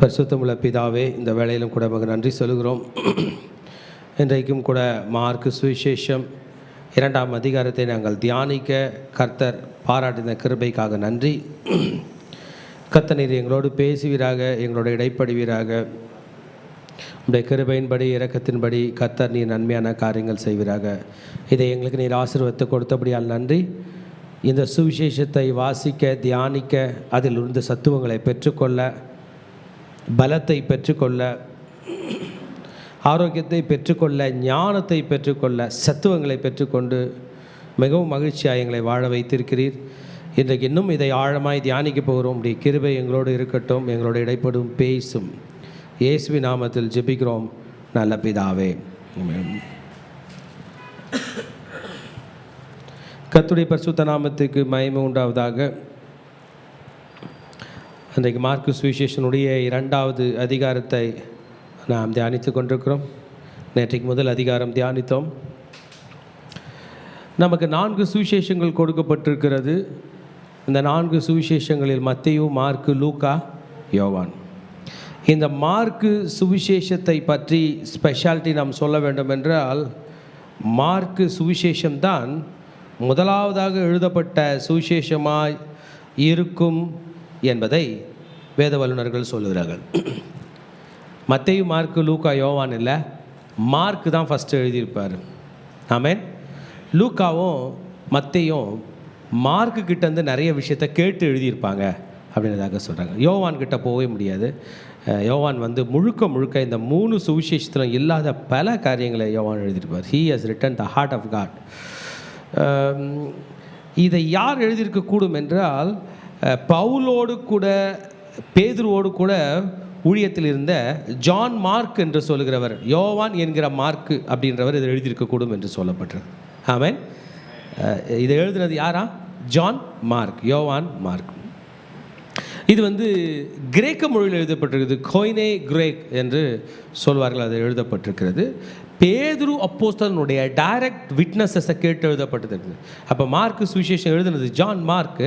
பரிசுத்தமுள்ள பிதாவே, இந்த வேளையிலும் கூட நமக்கு நன்றி சொல்கிறோம். இன்றைக்கும் கூட மார்க்கு சுவிசேஷம் 2ஆம் அதிகாரத்தை நாங்கள் தியானிக்க கர்த்தர் பாராட்டின கிருபைக்காக நன்றி. கர்த்தர் நீர் எங்களோடு பேசுவீராக, எங்களோட இடைப்படுவீராக. உடைய கிருபையின்படி இரக்கத்தின்படி கர்த்தர் நீர் நன்மையான காரியங்கள் செய்வீராக. இதை எங்களுக்கு நீர் ஆசீர்வதித்து கொடுத்தபடியால் நன்றி. இந்த சுவிசேஷத்தை வாசிக்க, தியானிக்க, அதில் இருந்து சத்துவங்களை பெற்றுக்கொள்ள, பலத்தை பெற்றுக்கொள்ள, ஆரோக்கியத்தை பெற்றுக்கொள்ள, ஞானத்தை பெற்றுக்கொள்ள, சத்துவங்களை பெற்றுக்கொண்டு மிகவும் மகிழ்ச்சியாக எங்களை வாழ வைத்திருக்கிறீர். இன்றைக்கு இன்னும் இதை ஆழமாய் தியானிக்க போகிறோம். உடைய கிருபை எங்களோடு இருக்கட்டும், எங்களோட இடைப்படும் பேசும். இயேசுவின் நாமத்தில் ஜெபிக்கிறோம் நல்ல பிதாவே. கர்த்தருடைய பரிசுத்த நாமத்துக்கு மகிமை உண்டாவதாக. இன்றைக்கு மார்க்கு சுவிசேஷனுடைய 2வது அதிகாரத்தை நாம் தியானித்து கொண்டிருக்கிறோம். நேற்றைக்கு முதல் அதிகாரம் தியானித்தோம். நமக்கு 4 சுவிசேஷங்கள் கொடுக்கப்பட்டிருக்கிறது. இந்த 4 சுவிசேஷங்களில் மத்தேயு, மார்க்கு, லூக்கா, யோவான். இந்த மார்க்கு சுவிசேஷத்தை பற்றி ஸ்பெஷாலிட்டி நாம் சொல்ல வேண்டும் என்றால், மார்க்கு சுவிசேஷம்தான் முதலாவதாக எழுதப்பட்ட சுவிசேஷமாய் இருக்கும் என்பதை வேத வல்லுநர்கள் சொல்லுகிறார்கள். மத்தேயு, மார்க்கு, லூக்கா, யோவான் இல்லை, மார்க்கு தான் ஃபஸ்ட்டு எழுதியிருப்பார். ஆமென். லூக்காவும் மத்தேயும் மார்க்கு கிட்டேருந்து நிறைய விஷயத்தை கேட்டு எழுதியிருப்பாங்க அப்படின்றதாக சொல்கிறாங்க. யோவான் கிட்ட போகவே முடியாது. யோவான் முழுக்க இந்த 3 சுவிசேஷத்தில் இல்லாத பல காரியங்களை யோவான் எழுதியிருப்பார். He has written the heart of God. இதை யார் எழுதியிருக்கக்கூடும் என்றால், பவுலோடு கூட பேதுருவோடு கூட ஊழியத்தில் இருந்த ஜான் மார்க் என்று சொல்கிறவர், யோவான் என்கிற மார்க்கு அப்படின்றவர் இதை எழுதியிருக்கக்கூடும் என்று சொல்லப்பட்டது. ஆமென். இதை எழுதினது யாரா? ஜான் மார்க், யோவான் மார்க். இது கிரேக்க மொழியில் எழுதப்பட்டிருக்கிறது. கோய்னே கிரேக் என்று சொல்வார்கள். அது எழுதப்பட்டிருக்கிறது. பேதுரு அப்போஸ்தலனுடைய டைரக்ட் விட்னஸஸை கேட்டு எழுதப்பட்டது. அப்போ மார்க்கு சுவிசேஷம் எழுதினது ஜான் மார்க்கு.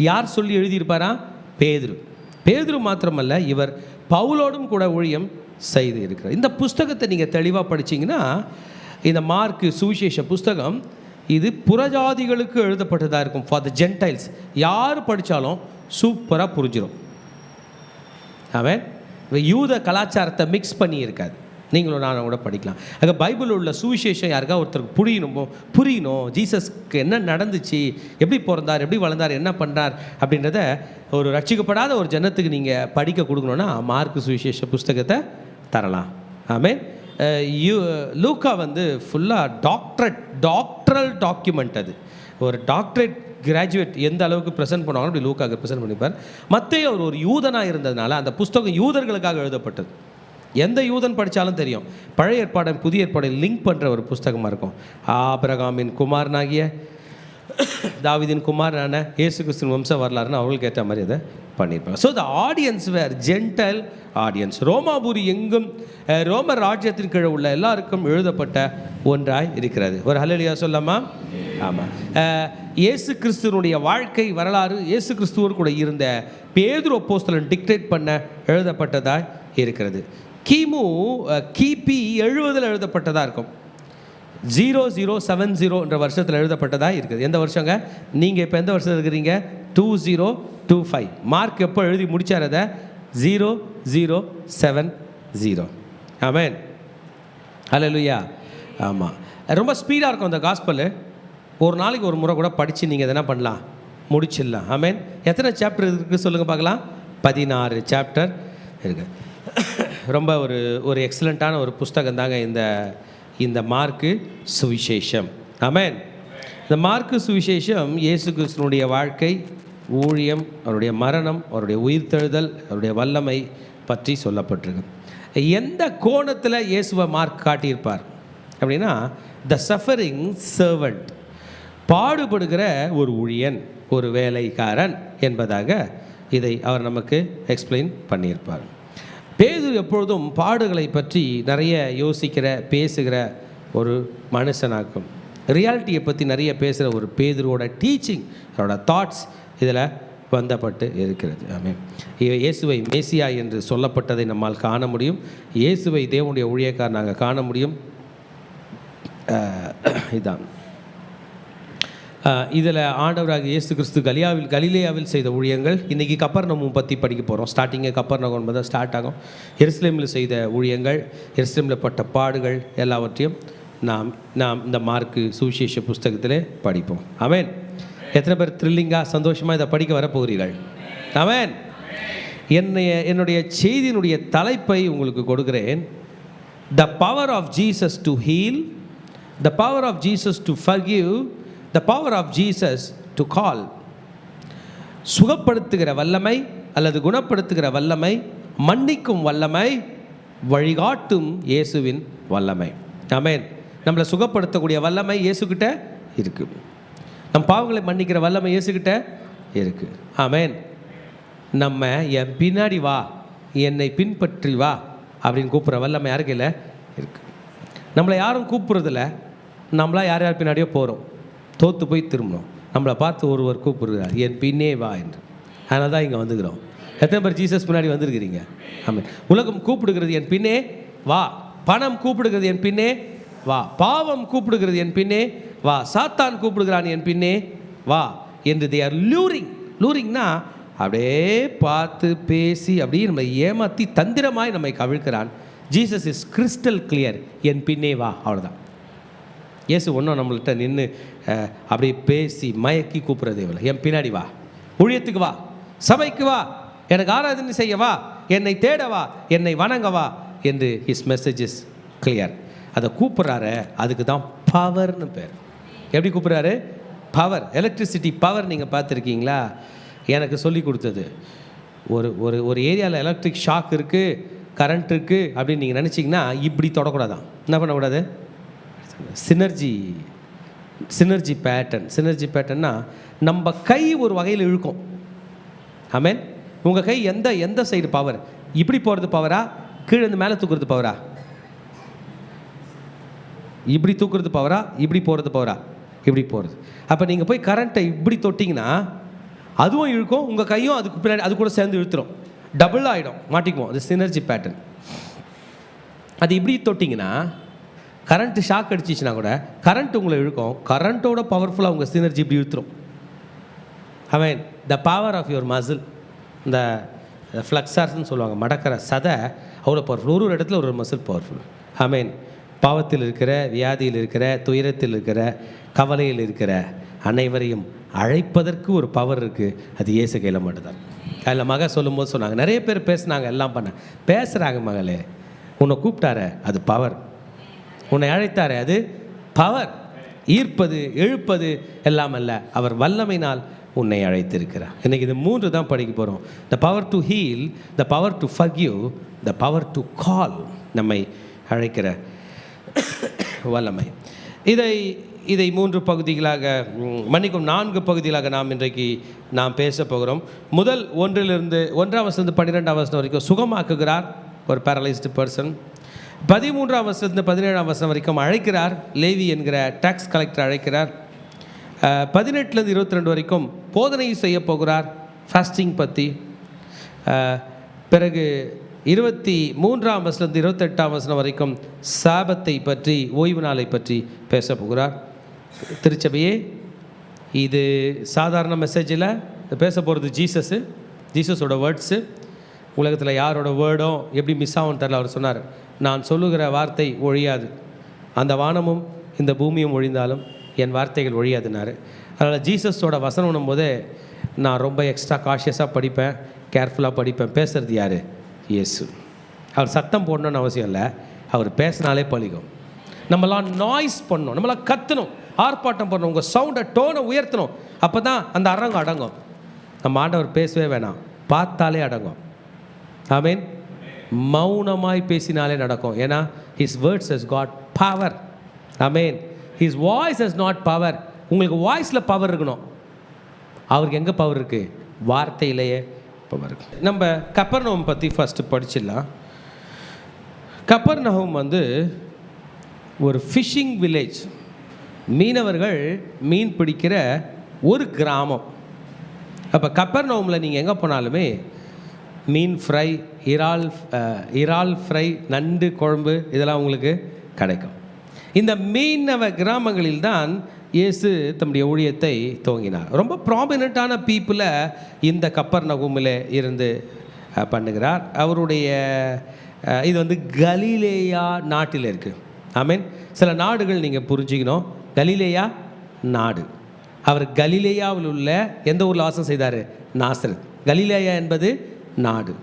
யார் சொல்லி எழுதியிருப்பாரா? பேதுரு. பேதுரு மாத்திரமல்ல, இவர் பவுலோடும் கூட ஊழியம் செய்து இருக்கிறார். இந்த புஸ்தகத்தை நீங்கள் தெளிவாக படித்தீங்கன்னா, இந்த மார்க்கு சுவிசேஷ புஸ்தகம் இது புறஜாதிகளுக்கு எழுதப்பட்டதாக இருக்கும். For the Gentiles. யார் படித்தாலும் சூப்பராக புரிஞ்சிடும். அவன் யூத கலாச்சாரத்தை மிக்ஸ் பண்ணி இருக்காது. நீங்களும் நானும் கூட படிக்கலாம். அங்கே பைபிளில் உள்ள சுவிசேஷம் யாருக்கா ஒருத்தருக்கு புரியணும், ஜீசஸ்க்கு என்ன நடந்துச்சு, எப்படி பிறந்தார், எப்படி வளர்ந்தார், என்ன பண்ணுறார் அப்படின்றத ஒரு ரட்சிக்கப்படாத ஒரு ஜனத்துக்கு நீங்கள் படிக்க கொடுக்கணுன்னா மார்க்கு சுவிசேஷ புஸ்தகத்தை தரலாம். ஆமென். லூக்கா ஃபுல்லாக டாக்டரல் டாக்குமெண்ட். அது ஒரு டாக்டரேட் கிராஜுவேட் எந்த அளவுக்கு ப்ரெசென்ட் பண்ணுவாங்க அப்படி லூக்காக ப்ரெசென்ட் பண்ணிப்பார். மத்தேயு அவர் ஒரு யூதனாக இருந்ததுனால அந்த புஸ்தகம் யூதர்களுக்காக எழுதப்பட்டது. எந்த யூதன் படித்தாலும் தெரியும். பழைய ஏற்பாடு புதிய ஏற்பாடை லிங்க் பண்ணுற ஒரு புஸ்தகமாக இருக்கும். ஆபிரகாமின் குமாரனாகிய தாவீதின் குமாரனான இயேசு கிறிஸ்துவின் வம்ச வரலாறுன்னு அவர்களுக்கு ஏற்ற மாதிரி அதை பண்ணியிருப்பாங்க. So the audience were gentile audience. ரோமாபுரி எங்கும் ரோம ராஜ்யத்தின் கீழே உள்ள எல்லாருக்கும் எழுதப்பட்ட ஒன்றாய் இருக்கிறது. ஒரு ஹல்லேலூயா சொல்லாமா? ஆமாம். இயேசு கிறிஸ்துவனுடைய வாழ்க்கை வரலாறு இயேசு கிறிஸ்துவோடு கூட இருந்த பேதுரு அப்போஸ்தலன் டிக்டேட் பண்ண எழுதப்பட்டதாய் இருக்கிறது. கிபி 70 எழுதப்பட்டதாக இருக்கும். 0070 என்ற வருஷத்தில் எழுதப்பட்டதாக இருக்குது. எந்த வருஷங்க? நீங்கள் இப்போ எந்த வருஷத்தில் இருக்கிறீங்க? 2025. மார்க் எப்போ எழுதி முடித்தார்? அதை 0070. ஆமென். ஹல்லேலூயா. ஆமாம். ரொம்ப ஸ்பீடாக இருக்கும் அந்த காஸ்பல். ஒரு நாளைக்கு ஒரு முறை கூட படித்து நீங்கள் எதனா பண்ணலாம், முடிச்சிடலாம். ஆமென். எத்தனை சாப்டர் இருக்குது சொல்லுங்கள் பார்க்கலாம்? 16 சாப்டர் இருக்குது. ரொம்ப ஒரு எக்ஸலண்ட்டான ஒரு புஸ்தகம் தாங்க இந்த மார்க்கு சுவிசேஷம். ஆமென். இந்த மார்க்கு சுவிசேஷம் இயேசு கிறிஸ்துவினுடைய வாழ்க்கை, ஊழியம், அவருடைய மரணம், அவருடைய உயிர்த்தெழுதல், அவருடைய வல்லமை பற்றி சொல்லப்பட்டிருக்கு. எந்த கோணத்தில் இயேசுவை மார்க் காட்டியிருப்பார் அப்படின்னா, த சஃபரிங் சர்வன்ட், பாடுபடுகிற ஒரு ஊழியன், ஒரு வேலைக்காரன் என்பதாக இதை அவர் நமக்கு எக்ஸ்பிளைன் பண்ணியிருப்பார். பேதுரு எப்பொழுதும் பாடுகளை பற்றி நிறைய யோசிக்கிற, பேசுகிற ஒரு மனுஷனாக்கும். ரியாலிட்டியை பற்றி நிறைய பேசுகிற ஒரு பேதுருவோட டீச்சிங், அவரோட தாட்ஸ் இதில் வந்தப்பட்டு இருக்கிறது. ஆமென். இயேசுவை மேசியா என்று சொல்லப்பட்டதை நம்மால் காண முடியும். இயேசுவை தேவனுடைய ஊழியக்காரர் நாங்கள் காண முடியும். இதான் இதில் ஆண்டவராக இயேசு கிறிஸ்து கலிலேயாவில் செய்த ஊழியங்கள். இன்றைக்கி கப்பர்நகூம் பற்றி படிக்க போகிறோம். ஸ்டார்டிங்கே கப்பர்நகூம் தான் ஸ்டார்ட் ஆகும். எருசலேமில் செய்த ஊழியங்கள், எருசலேமில் பட்ட பாடுகள் எல்லாவற்றையும் நாம் இந்த மார்க்கு சுவிசேஷ புஸ்தகத்திலே படிப்போம். ஆமென். எத்தனை பேர் த்ரில்லிங்காக சந்தோஷமாக இதை படிக்க வரப்போகிறீர்கள்? ஆமென். என்னுடைய செய்தியினுடைய தலைப்பை உங்களுக்கு கொடுக்கிறேன். The power of Jesus to heal, the power of Jesus to forgive, the power of Jesus to call. சுகப்படுத்துகிற வல்லமை அல்லது குணப்படுத்துகிற வல்லமை, மன்னிக்கும் வல்லமை, வழிகாட்டும் இயேசுவின் வல்லமை. ஆமென். நம்மளை சுகப்படுத்தக்கூடிய வல்லமை இயேசுக்கிட்ட இருக்குது. நம் பாவங்களை மன்னிக்கிற வல்லமை இயேசுக்கிட்ட இருக்குது. ஆமென். நம்ம என் பின்னாடி வா, என்னை பின்பற்றி வா அப்படின்னு கூப்பிட்ற வல்லமை யாருக்கு இல்லை இருக்குது. நம்மளை யாரும் கூப்பிட்றதில்ல, நம்மளாம் யார் யார் பின்னாடியோ போகிறோம். தோற்று போய் திரும்பணும். நம்மளை பார்த்து ஒருவர் கூப்பிடுறார், என் பின்னே வா என்று. அதனால தான் இங்கே வந்துக்கிறோம். எத்தனை பேர் ஜீசஸ் பின்னாடி வந்திருக்கிறீங்க? ஆமென். உலகம் கூப்பிடுகிறது என் பின்னே வா, பணம் கூப்பிடுகிறது என் பின்னே வா, பாவம் கூப்பிடுகிறது என் பின்னே வா, சாத்தான் கூப்பிடுகிறான் என் பின்னே வா என்று they are லூரிங்னா அப்படியே பார்த்து பேசி அப்படியே நம்மை ஏமாற்றி தந்திரமாய் நம்மை கவிழ்க்கிறான். ஜீசஸ் இஸ் கிறிஸ்டல் கிளியர், என் பின்னே வா, அவ்வளோதான். இயேசு ஒன்றும் நம்மள்கிட்ட நின்று அப்படியே பேசி மயக்கி கூப்பிட்றதே இல்லை. என் பின்னாடி வா, ஊழியத்துக்கு வா, சபைக்கு வா, எனக்கு ஆராதனை செய்ய வா, என்னை தேட வா, என்னை வணங்க வா என்று ஹிஸ் மெசேஜ் இஸ் கிளியர். அதை கூப்பிட்றாரு, அதுக்கு தான் பவர்னு பேர். எப்படி கூப்பிட்றாரு? பவர். எலக்ட்ரிசிட்டி பவர் நீங்கள் பார்த்துருக்கீங்களா? எனக்கு சொல்லி கொடுத்தது. ஒரு ஒரு ஒரு ஏரியாவில் எலக்ட்ரிக் ஷாக் இருக்குது, கரண்ட் இருக்குது அப்படின்னு நீங்கள் நினச்சிங்கன்னா இப்படி தொடக்கூடாதான். என்ன பண்ணக்கூடாது? சினர்ஜி பேட்டர்ன்னா நம்ம கை ஒரு வகையில் இழுக்கும். ஆமென். உங்கள் கை எந்த சைடு பவர்? இப்படி போகிறது பவரா, கீழே இருந்து மேலே தூக்குறது பவரா? இப்படி தூக்குறது பவரா, இப்படி போகிறது பவரா? இப்படி போகிறது. அப்போ நீங்கள் போய் கரண்ட்டை இப்படி தொட்டிங்கன்னா அதுவும் இழுக்கும், உங்கள் கையும் அதுக்கு பின்னாடி அது கூட சேர்ந்து இழுத்துரும், டபுள் ஆகிடும், மாட்டிக்குவோம். அது சினர்ஜி பேட்டர்ன். அது இப்படி தொட்டிங்கன்னா கரண்ட்டு ஷாக் அடிச்சிச்சுன்னா கூட கரண்ட் உங்களை இழுக்கும், கரண்ட்டோட பவர்ஃபுல்லாக உங்கள் சினர்ஜி இப்படி இழுத்துரும். Amen. The power of your muscle, இந்த ஃப்ளக்ஸார்ஸ்ன்னு சொல்லுவாங்க, மடக்கிற சதை அவ்வளோ பவர்ஃபுல். ஒரு இடத்துல ஒரு மசில் பவர்ஃபுல். ஆமென். பாவத்தில் இருக்கிற, வியாதியில் இருக்கிற, துயரத்தில் இருக்கிற, கவலையில் இருக்கிற அனைவரையும் அழைப்பதற்கு ஒரு பவர் இருக்குது. அது இயேசு கையில் மட்டும்தான். அதில் மக சொல்லும்போது சொன்னாங்க, நிறைய பேர் பேசுனாங்க, எல்லாம் பண்ண பேசுகிறாங்க. மகளே, உன்னை கூப்பிட்டார, அது பவர். உன்னை அழைத்தாரே, அது பவர். ஈர்ப்பது, எழுப்பது எல்லாம் அல்ல, அவர் வல்லமையினால் உன்னை அழைத்திருக்கிறார். இன்றைக்கி இது 3 தான் படிக்க போகிறோம். த power to heal, the power to forgive, the power to call. நம்மை அழைக்கிற வல்லமை. இதை 3 பகுதிகளாக, மன்னிக்கும் 4 பகுதிகளாக நாம் பேச போகிறோம். முதல் 1ஆம் வசனத்து 12ஆம் வசனம் வரைக்கும் சுகமாக்குகிறார் ஒரு பேரலைஸ்டு பர்சன். 13ஆம் வசனத்து 17ஆம் வசனம் வரைக்கும் அழைக்கிறார், லேவி என்கிற டாக்ஸ் கலெக்டர் அழைக்கிறார். 18லேருந்து 22 வரைக்கும் போதனை செய்ய போகிறார், ஃபாஸ்டிங் பற்றி. பிறகு 23ஆம் வசனத்து 28ஆம் வசனம் வரைக்கும் சாபத்தை பற்றி, ஓய்வு நாளை பற்றி பேச போகிறார். திருச்சபையே, இது சாதாரண மெசேஜில் பேச போகிறது ஜீசஸோட வேர்ட்ஸு. உலகத்தில் யாரோட வேர்டும் எப்படி மிஸ் ஆகும்னு தெரியல. அவர் சொன்னார், நான் சொல்லுகிற வார்த்தை ஒழியாது, அந்த வானமும் இந்த பூமியும் ஒழிந்தாலும் என் வார்த்தைகள் ஒழியாதுன்னாரு. அதனால் ஜீசஸோட வசனம் போதே நான் ரொம்ப எக்ஸ்ட்ரா காஷியஸாக படிப்பேன், கேர்ஃபுல்லாக படிப்பேன். பேசுகிறது யார்? இயேசு. அவர் சத்தம் போடணுன்னு அவசியம் இல்லை, அவர் பேசினாலே பழிக்கும். நம்மளாம் நாய்ஸ் பண்ணணும், நம்மளாம் கத்தணும், ஆர்ப்பாட்டம் பண்ணணும், உங்கள் சவுண்டை டோனை உயர்த்தணும். அப்போ தான் அந்த அரங்கம் அடங்கும். நம்ம ஆண்டவர் பேசவே வேணாம், பார்த்தாலே அடங்கும். ஆமென். மௌனமாய் பேசினாலே நடக்கும். ஏன்னா his words has got power. Amen. his voice has not power. உங்களுக்கு வாய்ஸில் பவர் இருக்கணும். அவருக்கு எங்கே பவர் இருக்குது? வார்த்தையிலேயே பவர் இருக்குது. நம்ம கப்பர்நகூம் பற்றி ஃபஸ்ட்டு படிச்சிடலாம். கப்பர்நகூம் ஒரு ஃபிஷிங் வில்லேஜ், மீனவர்கள் மீன் பிடிக்கிற ஒரு கிராமம். அப்போ கப்பர்நகூமில் நீங்கள் எங்கே போனாலுமே மீன் ஃப்ரை, இறால் ஃப்ரை, நண்டு குழம்பு இதெல்லாம் உங்களுக்கு கிடைக்கும். இந்த மீனவ கிராமங்களில் தான் இயேசு தம்முடைய ஊழியத்தை துவங்கினார். ரொம்ப ப்ராமினெண்ட்டான பீப்புளை இந்த கப்பர்நகூமில் இருந்து பண்ணுகிறார். அவருடைய இது வந்து கலிலேயா நாட்டில் இருக்குது. ஆமீன். சில நாடுகள் நீங்கள் புரிஞ்சுக்கணும். கலிலேயா நாடு. அவர் கலிலேயாவில் உள்ள எந்த ஊரில் வாசம் செய்தார்? நாசரேத். கலிலேயா என்பது நாடு,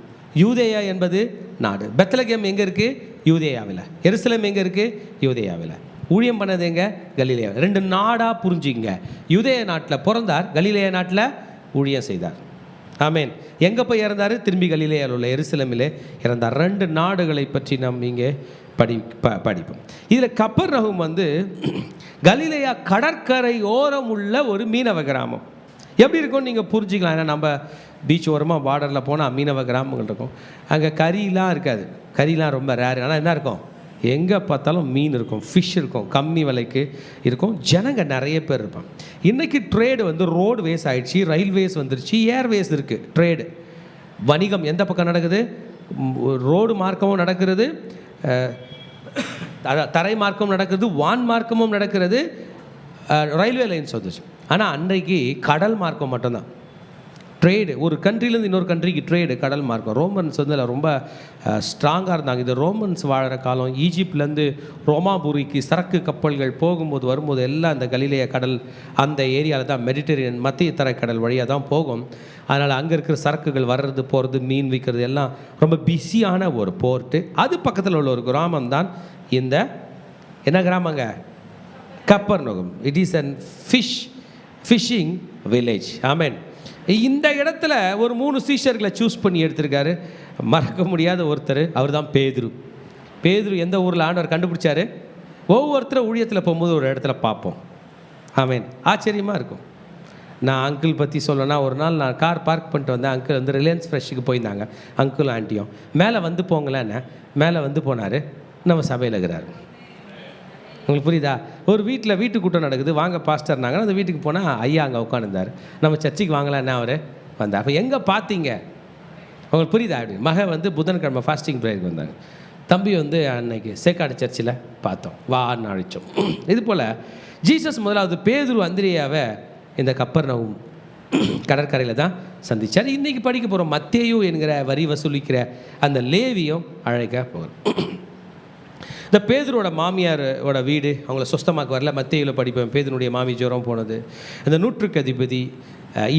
யூதேயா என்பது நாடு. பெத்லகேம் எங்கே இருக்குது? யூதேயாவில். எருசலேம் எங்கே இருக்குது? யூதேயாவில். ஊழியம் பண்ணது எங்கே? கலிலேயா. 2 நாடாக புரிஞ்சுங்க. யூதேயா நாட்டில் பிறந்தார், கலிலேயா நாட்டில் ஊழியம் செய்தார். ஆமேன். எங்கே போய் இறந்தார்? திரும்பி கலிலேயாவில் உள்ள எருசலேமிலே இறந்தார். 2 நாடுகளை பற்றி நாம் இங்கே படிப்போம். இதில் கப்பர்நகூம் வந்து கலிலேயா கடற்கரை ஓரம் உள்ள ஒரு மீனவ கிராமம். எப்படி இருக்கும்னு நீங்கள் புரிஞ்சுக்கலாம். ஏன்னா நம்ம பீச் ஓரமாக பார்டரில் போனால் மீனவ கிராமங்கள் இருக்கும். அங்கே கறிலாம் இருக்காது. கறிலாம் ரொம்ப ரேர். ஆனால் என்ன இருக்கும்? எங்கே பார்த்தாலும் மீன் இருக்கும், ஃபிஷ் இருக்கும், கம்மி விலைக்கு இருக்கும். ஜனங்க நிறைய பேர் இருப்பாங்க. இன்றைக்கி ட்ரேடு வந்து ரோடுவேஸ் ஆகிடுச்சு, ரயில்வேஸ் வந்துருச்சு, ஏர்வேஸ் இருக்குது. ட்ரேடு வணிகம் எந்த பக்கம் நடக்குது? ரோடு மார்க்கமும் நடக்கிறது, தரை மார்க்கமும் நடக்குது, வான் மார்க்கமும் நடக்கிறது, ரயில்வே லைன்ஸ் வந்துச்சு. ஆனால் அன்றைக்கு கடல் மார்க்கம் மட்டும்தான் ட்ரேடு. ஒரு கண்ட்ரிலேருந்து இன்னொரு கண்ட்ரிக்கு ட்ரேடு கடல் மார்க்கம். ரோமன்ஸ் வந்து அதில் ரொம்ப ஸ்ட்ராங்காக இருந்தாங்க. இது ரோமன்ஸ் வாழற காலம். ஈஜிப்ட்லேருந்து ரோமாபுரிக்கு சரக்கு கப்பல்கள் போகும்போது வரும்போது எல்லாம் அந்த கலிலேயா கடல் அந்த ஏரியாவில் தான், மெடிட்டரேனியன் மத்திய தரைக்கடல் வழியாக தான் போகும். அதனால் அங்கே இருக்கிற சரக்குகள் வர்றது போகிறது, மீன் விற்கிறது எல்லாம் ரொம்ப பிஸியான ஒரு போர்ட்டு. அது பக்கத்தில் உள்ள ஒரு கிராமம் தான் இந்த என்ன கிராமங்க? Capernaum. It is an fishing village. Amen. இந்த இடத்துல ஒரு 3 சீஷர்களை சூஸ் பண்ணி எடுத்திருக்காரு. மறக்க முடியாத ஒருத்தர் அவர் தான் பேதுரு. பேதுரு எந்த ஊரில் ஆண்டவர் கண்டுபிடிச்சாரு? ஒவ்வொருத்தரும் ஊழியத்தில் போகும்போது ஒரு இடத்துல பார்ப்போம். ஆமேன். ஆச்சரியமாக இருக்கும். நான் அங்கிள் பற்றி சொல்லணும்னா, ஒரு நாள் நான் கார் பார்க் பண்ணிட்டு வந்தேன். அங்கிள் வந்து ரிலையன்ஸ் ஃப்ரெஷ்ஷுக்கு போயிருந்தாங்க. அங்கிள் ஆண்டியும் மேலே வந்து போங்களேன்னு மேலே வந்து போனார். நம்ம சபையில் இருக்கிறார். உங்களுக்கு புரியுதா? ஒரு வீட்டு கூட்டம் நடக்குது, வாங்க பாஸ்டர்னாங்க. அந்த வீட்டுக்கு போனால் ஐயா அங்கே உட்காந்துருந்தார். நம்ம சர்ச்சுக்கு வாங்கலான்னா அவர் வந்தார். அப்போ எங்கே பார்த்தீங்க? உங்களுக்கு புரியுதா? அப்படி மக வந்து புதன்கிழமை ஃபாஸ்டிங் ப்ரேயருக்கு வந்தாங்க. தம்பி வந்து அன்னைக்கு சேக்காடு சர்ச்சில் பார்த்தோம், வான்னு அழைச்சோம். இது போல் ஜீசஸ் முதலாவது பேதுரு அந்திரேயாவை இந்த கப்பர்நகூம் கடற்கரையில் தான் சந்தித்தார். இன்றைக்கி படிக்க போகிறோம் மத்தேயு என்கிற வரி வசூலிக்கிற அந்த லேவியும் அழைக்க போகிறோம். இந்த பேதுரோட மாமியாரோட வீடு அவங்கள சொஸ்தமாக்க வரல. மத்தேயுவில் படிப்பேன். பேதுனுடைய மாமி ஜுரம் போனது. இந்த 100க்கு அதிபதி,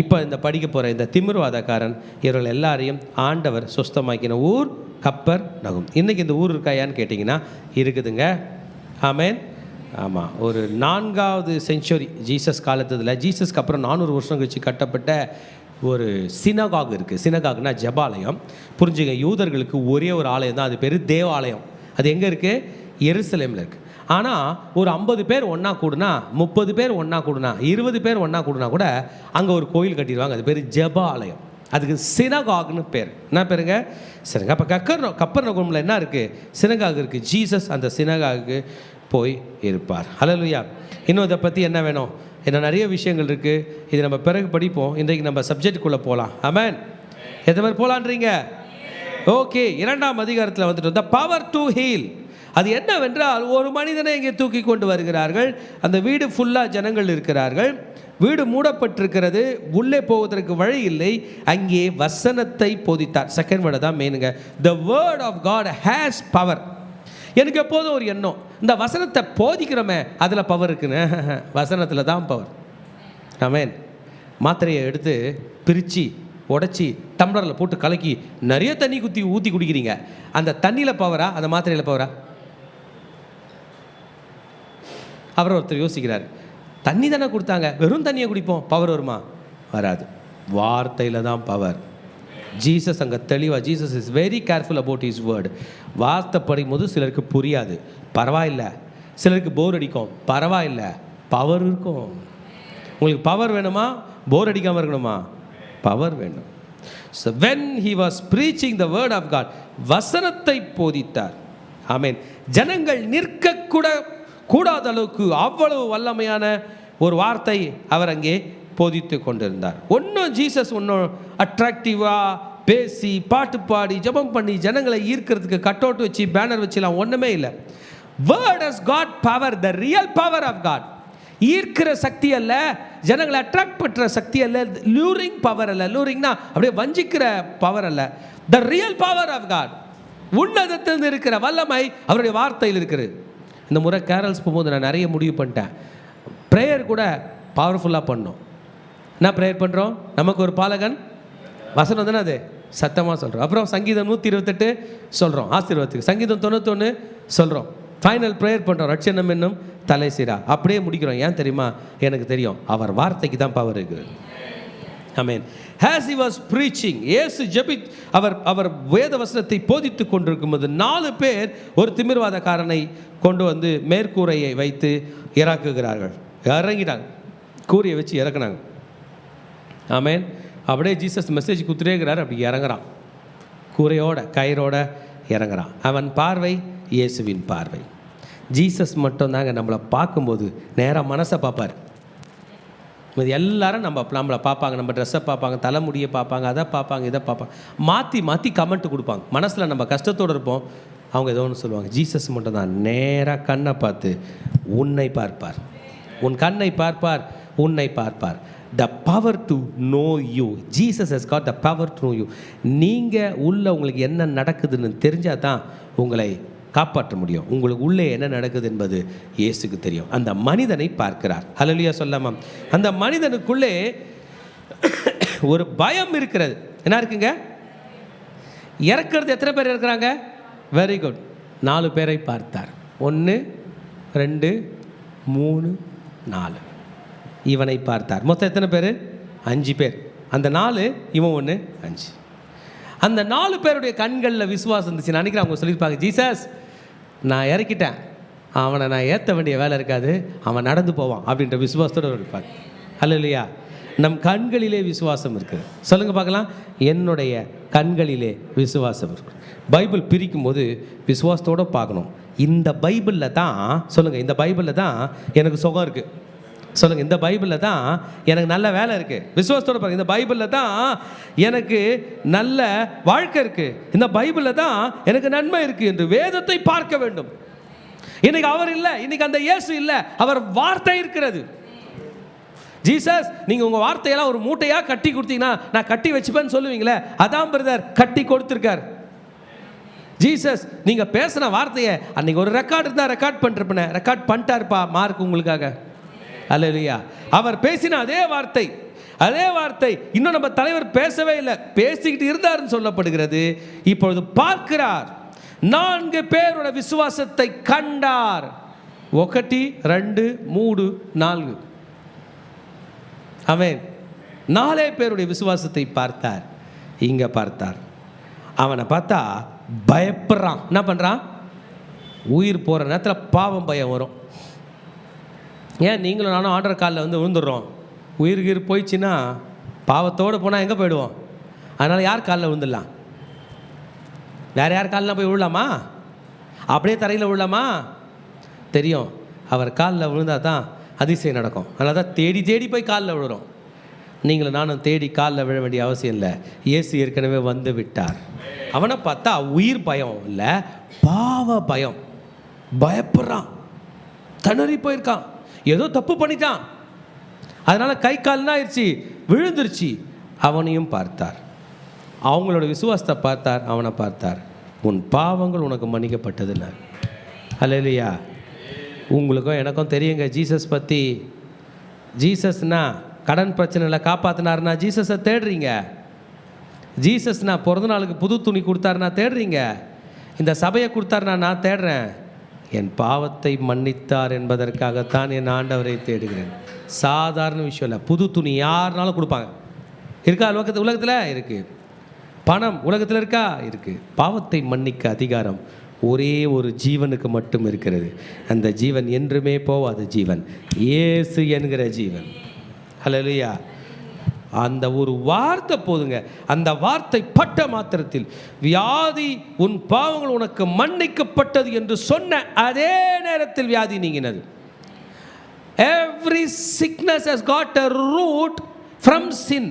இப்போ இந்த படிக்க போகிற இந்த திமிர்வாதக்காரன், இவர்கள் எல்லாரையும் ஆண்டவர் சொஸ்தமாக்கின ஊர் கப்பர்நகூம். இன்றைக்கி இந்த ஊர் இருக்காயான்னு கேட்டிங்கன்னா இருக்குதுங்க. ஆமேன். ஆமாம். ஒரு 4வது செஞ்சுரி ஜீசஸ் காலத்தில், ஜீசஸ்க்கு அப்புறம் 400 வருஷம் கழிச்சு கட்டப்பட்ட ஒரு சினகாக் இருக்குது. சினகாக்னா ஜெபாலயம். புரிஞ்சுங்க, யூதர்களுக்கு ஒரே ஒரு ஆலயம் தான், அது பேர் தேவாலயம். அது எங்கே இருக்குது? எருசலேமில் இருக்குது. ஆனால் ஒரு 50 பேர் ஒன்றா கூடுனா, 30 பேர் ஒன்றா கூடுனா, 20 பேர் ஒன்றா கூடுனா கூட அங்கே ஒரு கோயில் கட்டிடுவாங்க. அது பேர் ஜெபாலயம். அதுக்கு சினகாக்னு பேர். என்ன பேருங்க? சரிங்க. அப்போ கப்பர்நகூமில் என்ன இருக்குது? சினகாக் இருக்குது. ஜீசஸ் அந்த சினகாக்கு போய் இருப்பார். ஹல்லேலூயா. இன்னும் இதை பற்றி என்ன வேணும்? இன்னும் நிறைய விஷயங்கள் இருக்குது. இது நம்ம பிறகு படிப்போம். இன்றைக்கு நம்ம சப்ஜெக்டுக்குள்ளே போகலாம். ஆமென். எத்தனை பேர் போகலான்றீங்க? ஓகே. 2ஆம் அதிகாரத்தில் வந்துட்டு த பவர் டு ஹீல். அது என்னவென்றால், ஒரு மனிதனை இங்கே தூக்கி கொண்டு வருகிறார்கள். அந்த வீடு ஃபுல்லாக ஜனங்கள் இருக்கிறார்கள். வீடு மூடப்பட்டிருக்கிறது. உள்ளே போவதற்கு வழி இல்லை. அங்கே வசனத்தை போதித்தார். செகண்ட் வேர்டு தான் மெயினுங்க. The word of God has power. எனக்கு எப்போதும் ஒரு எண்ணம், இந்த வசனத்தை போதிக்கிறோமே அதில் பவர் இருக்குன்னு. வசனத்தில் தான் பவர். ஆமென். மாத்திரையை எடுத்து பிரித்து உடச்சி டம்ளரில் போட்டு கலக்கி நிறைய தண்ணி ஊற்றி குடிக்கிறீங்க. அந்த தண்ணியில் பவரா, அந்த மாத்திரையில் பவரா? அப்புறம் ஒருத்தர் யோசிக்கிறார், தண்ணி தானே கொடுத்தாங்க, வெறும் தண்ணியை குடிப்போம், பவர் வருமா? வராது. வார்த்தையில் தான் பவர். ஜீசஸ் அங்கே தெளிவாக, Jesus is very careful about his word. வார்த்தை படிக்கும் போது சிலருக்கு புரியாது, பரவாயில்லை. சிலருக்கு போர் அடிக்கும், பரவாயில்லை. பவர் இருக்கும். உங்களுக்கு பவர் வேணுமா? போர் அடிக்காமல் இருக்கணுமா? பவர் வேண்டும். So when he was preaching the word of God, வசனத்தை போதித்தார். ஆமென். ஜனங்கள் நிற்க கூடாத அளவுக்கு அவ்வளவு வல்லமையான ஒரு வார்த்தை அவர் அங்கே போதித்து கொண்டிருந்தார். ஒன்றும் ஜீசஸ் ஒன்றும் அட்ராக்டிவாக பேசி பாட்டு பாடி ஜெபம் பண்ணி ஜனங்களை ஈர்க்கிறதுக்கு கட் அவுட் வச்சு பேனர் வச்சுலாம் ஒன்றுமே இல்லை. Word has God power, the real power of God. ஈர்க்கிற சக்தி அல்ல, ஜனங்களை அட்ராக்ட் பண்ணுற சக்தி அல்ல, லூரிங் பவர் அல்ல. லூரிங்னா அப்படியே வஞ்சிக்கிற பவர் அல்ல, the real power of God. உன்னதத்தில் இருக்கிற வல்லமை அவருடைய வார்த்தையில் இருக்குது. இந்த முறை கேரல்ஸ் போகும்போது நான் நிறைய முடிவு பண்ணிட்டேன். ப்ரேயர் கூட பவர்ஃபுல்லாக பண்ணோம். என்ன ப்ரேயர் பண்ணுறோம்? நமக்கு ஒரு பாலகன் வசனம் தானே, அது சத்தமாக சொல்கிறோம். அப்புறம் சங்கீதம் 128 சொல்கிறோம் ஆசீர்வாதத்துக்கு, சங்கீதம் 91 சொல்கிறோம். ஃபைனல் ப்ரேயர் பண்ணுறோம், ரட்சணம் என்னும் தலை சீரா. அப்படியே முடிக்கிறோம். ஏன் தெரியுமா? எனக்கு தெரியும் அவர் வார்த்தைக்கு தான் பவர் இருக்குது. ஆமென். As he was preaching, இயேசு அவர் வேத வசனத்தை போதித்து கொண்டிருக்கும்போது 4 பேர் ஒரு திமிர்வாதக்காரனை கொண்டு வந்து மேற்கூரையை வைத்து இறக்குகிறார்கள். இறங்கிட்டாங்க, கூரையை வச்சு இறக்குனாங்க. ஆமென். அப்படியே ஜீசஸ் மெசேஜ் குத்துறேங்கிறார். அப்படி இறங்குறான், கூரையோட கயிறோட இறங்குறான். அவன் பார்வை இயேசுவின் பார்வை. ஜீசஸ் மட்டும் தாங்க நம்மளை பார்க்கும்போது நேராக மனசை பார்ப்பார். இது எல்லாரும் நம்மளை பார்ப்பாங்க, நம்ம ட்ரெஸ்ஸை பார்ப்பாங்க, தலைமுடியை பார்ப்பாங்க, அதை பார்ப்பாங்க, இதை பார்ப்பாங்க, மாற்றி மாற்றி கமெண்ட் கொடுப்பாங்க. மனசில் நம்ம கஷ்டத்தோடு இருப்போம், அவங்க ஏதோ ஒன்று சொல்லுவாங்க. ஜீசஸ் மட்டும் தான் நேராக கண்ணை பார்த்து உன்னை பார்ப்பார், உன் கண்ணை பார்ப்பார், உன்னை பார்ப்பார். The power to know you. Jesus has got the power to know you. நீங்கள் உள்ள உங்களுக்கு என்ன நடக்குதுன்னு தெரிஞ்சால் தான் உங்களை காப்பாற்ற முடியும். உங்களுக்கு உள்ளே என்ன நடக்குது என்பது இயேசுக்கு தெரியும். அந்த மனிதனை பார்க்கிறார். ஹல்லேலூயா சொல்லாமா? அந்த மனிதனுக்குள்ளே ஒரு பயம் இருக்கிறது. என்ன இருக்குங்க? இறக்கிறது எத்தனை பேர் இருக்கிறாங்க? Very good. 4 பேரை பார்த்தார். 1 2 3 4. இவனை பார்த்தார். மொத்தம் எத்தனை பேர்? 5 பேர். அந்த 4, இவன் 1, 5. அந்த 4 பேருடைய கண்களில் விசுவாசம் இருந்துச்சு. நான் நினைக்கிறேன் அவங்க சொல்லியிருப்பாங்க, ஜீசஸ் நான் இறக்கிட்டேன், அவனை நான் ஏற்ற வேண்டிய வேலை இருக்காது, அவன் நடந்து போவான் அப்படின்ற விசுவாசத்தோடு இருப்பார். ஹல்லேலூயா. நம் கண்களிலே விசுவாசம் இருக்குது. சொல்லுங்கள் பார்க்கலாம். என்னுடைய கண்களிலே விசுவாசம் இருக்குது. பைபிள் பிரிக்கும் போது விசுவாசத்தோடு பார்க்கணும். இந்த பைபிளில் தான் சொல்லுங்கள், இந்த பைபிளில் தான் எனக்கு சுகம் இருக்குது. சொல்லுங்கள், இந்த பைபிளில் தான் எனக்கு நல்ல வேலை இருக்குது. விசுவாசத்தோட பாருங்கள். இந்த பைபிளில் தான் எனக்கு நல்ல வாழ்க்கை இருக்குது. இந்த பைபிளில் தான் எனக்கு நன்மை இருக்குது என்று வேதத்தை பார்க்க வேண்டும். இன்னைக்கு அவர் இல்லை, இன்னைக்கு அந்த இயேசு இல்லை, அவர் வார்த்தை இருக்கிறது. ஜீசஸ் நீங்கள் உங்கள் வார்த்தையெல்லாம் ஒரு மூட்டையாக கட்டி கொடுத்தீங்கன்னா நான் கட்டி வச்சுப்பேன்னு சொல்லுவீங்களே, அதான் பிரதர் கட்டி கொடுத்துருக்கார். ஜீசஸ் நீங்கள் பேசின வார்த்தையை அன்றைக்கி ஒரு ரெக்கார்டு இருந்தால் ரெக்கார்ட் பண்ணிருப்பேன், ரெக்கார்ட் பண்ணிட்டாருப்பா மார்க் உங்களுக்காக. அல்லேலூயா. அவர் பேசின அதே வார்த்தை இன்னும் நம்ம தலைவர் பேசவே இல்லை, பேசிக்கிட்டு இருந்தார்னு சொல்லப்படுகிறது. இப்பொழுது பார்க்கிறார். 4 பேரோட விசுவாசத்தை கண்டார். 1 2 3 4. ஆமென். 4 பேருடைய விசுவாசத்தை பார்த்தார். இங்கே பார்த்தார். அவனை பார்த்தா பயப்படுறான். என்ன பண்ணுறான்? உயிர் போகிற நேரத்தில் பாவம் பயம் வரும். ஏன் நீங்களும் நானும் ஆர்டர் காலில் வந்து விழுந்துடுறோம். உயிர் போயிடுச்சுன்னா பாவத்தோடு போனால் எங்கே போயிடுவோம்? அதனால் யார் காலில் விழுந்துடலாம்? வேறு யார் காலில் போய் விழலாமா? அப்படியே தரையில் விழலாமா? தெரியும், அவர் காலில் விழுந்தால் தான் அதிசயம் நடக்கும். அதனால தான் தேடி தேடி போய் காலில் விழுறோம். நீங்களும் நானும் தேடி காலில் விழ வேண்டிய அவசியம் இல்லை. இயேசு ஏற்கனவே வந்து விட்டார். அவனை பார்த்தா உயிர் பயம் இல்லை, பாவ பயம். பயப்படுறான், திணறி போயிருக்கான், ஏதோ தப்பு பண்ணிட்டான். அதனால் கை கால்னா ஆயிடுச்சு, விழுந்துருச்சு. அவனையும் பார்த்தார். அவங்களோட விசுவாசத்தை பார்த்தார், அவனை பார்த்தார். உன் பாவங்கள் உனக்கு மன்னிக்கப்பட்டதில்லை. அல்லேலூயா. உங்களுக்கும் எனக்கும் தெரியுங்க ஜீசஸ் பற்றி. ஜீசஸ்னா கடன் பிரச்சனையில் காப்பாற்றினார்னா ஜீசஸை தேடுறீங்க. ஜீசஸ்னா பிறந்த நாளுக்கு புது துணி கொடுத்தாருனா தேடுறீங்க. இந்த சபையை கொடுத்தாருனா நான் தேடுறேன். என் பாவத்தை மன்னித்தார் என்பதற்காகத்தான் என் ஆண்டவரை தேடுகிறேன். சாதாரண விஷயம் இல்லை. புது துணி யாருனாலும் கொடுப்பாங்க. இருக்கா உலகத்தில்? இருக்குது. பணம் உலகத்தில் இருக்கா? இருக்குது. பாவத்தை மன்னிக்க அதிகாரம் ஒரே ஒரு ஜீவனுக்கு மட்டும் இருக்கிறது. அந்த ஜீவன் என்றுமே போவாத ஜீவன், இயேசு என்கிற ஜீவன். ஹல்லேலூயா. அந்த ஒரு வார்த்தை போதுங்க. அந்த வார்த்தை பட்ட மாத்திரத்தில் வியாதி, உன் பாவங்கள் உனக்கு மன்னிக்கப்பட்டது என்று சொன்ன அதே நேரத்தில் வியாதி நீங்கினது. Every sickness has got a root from sin.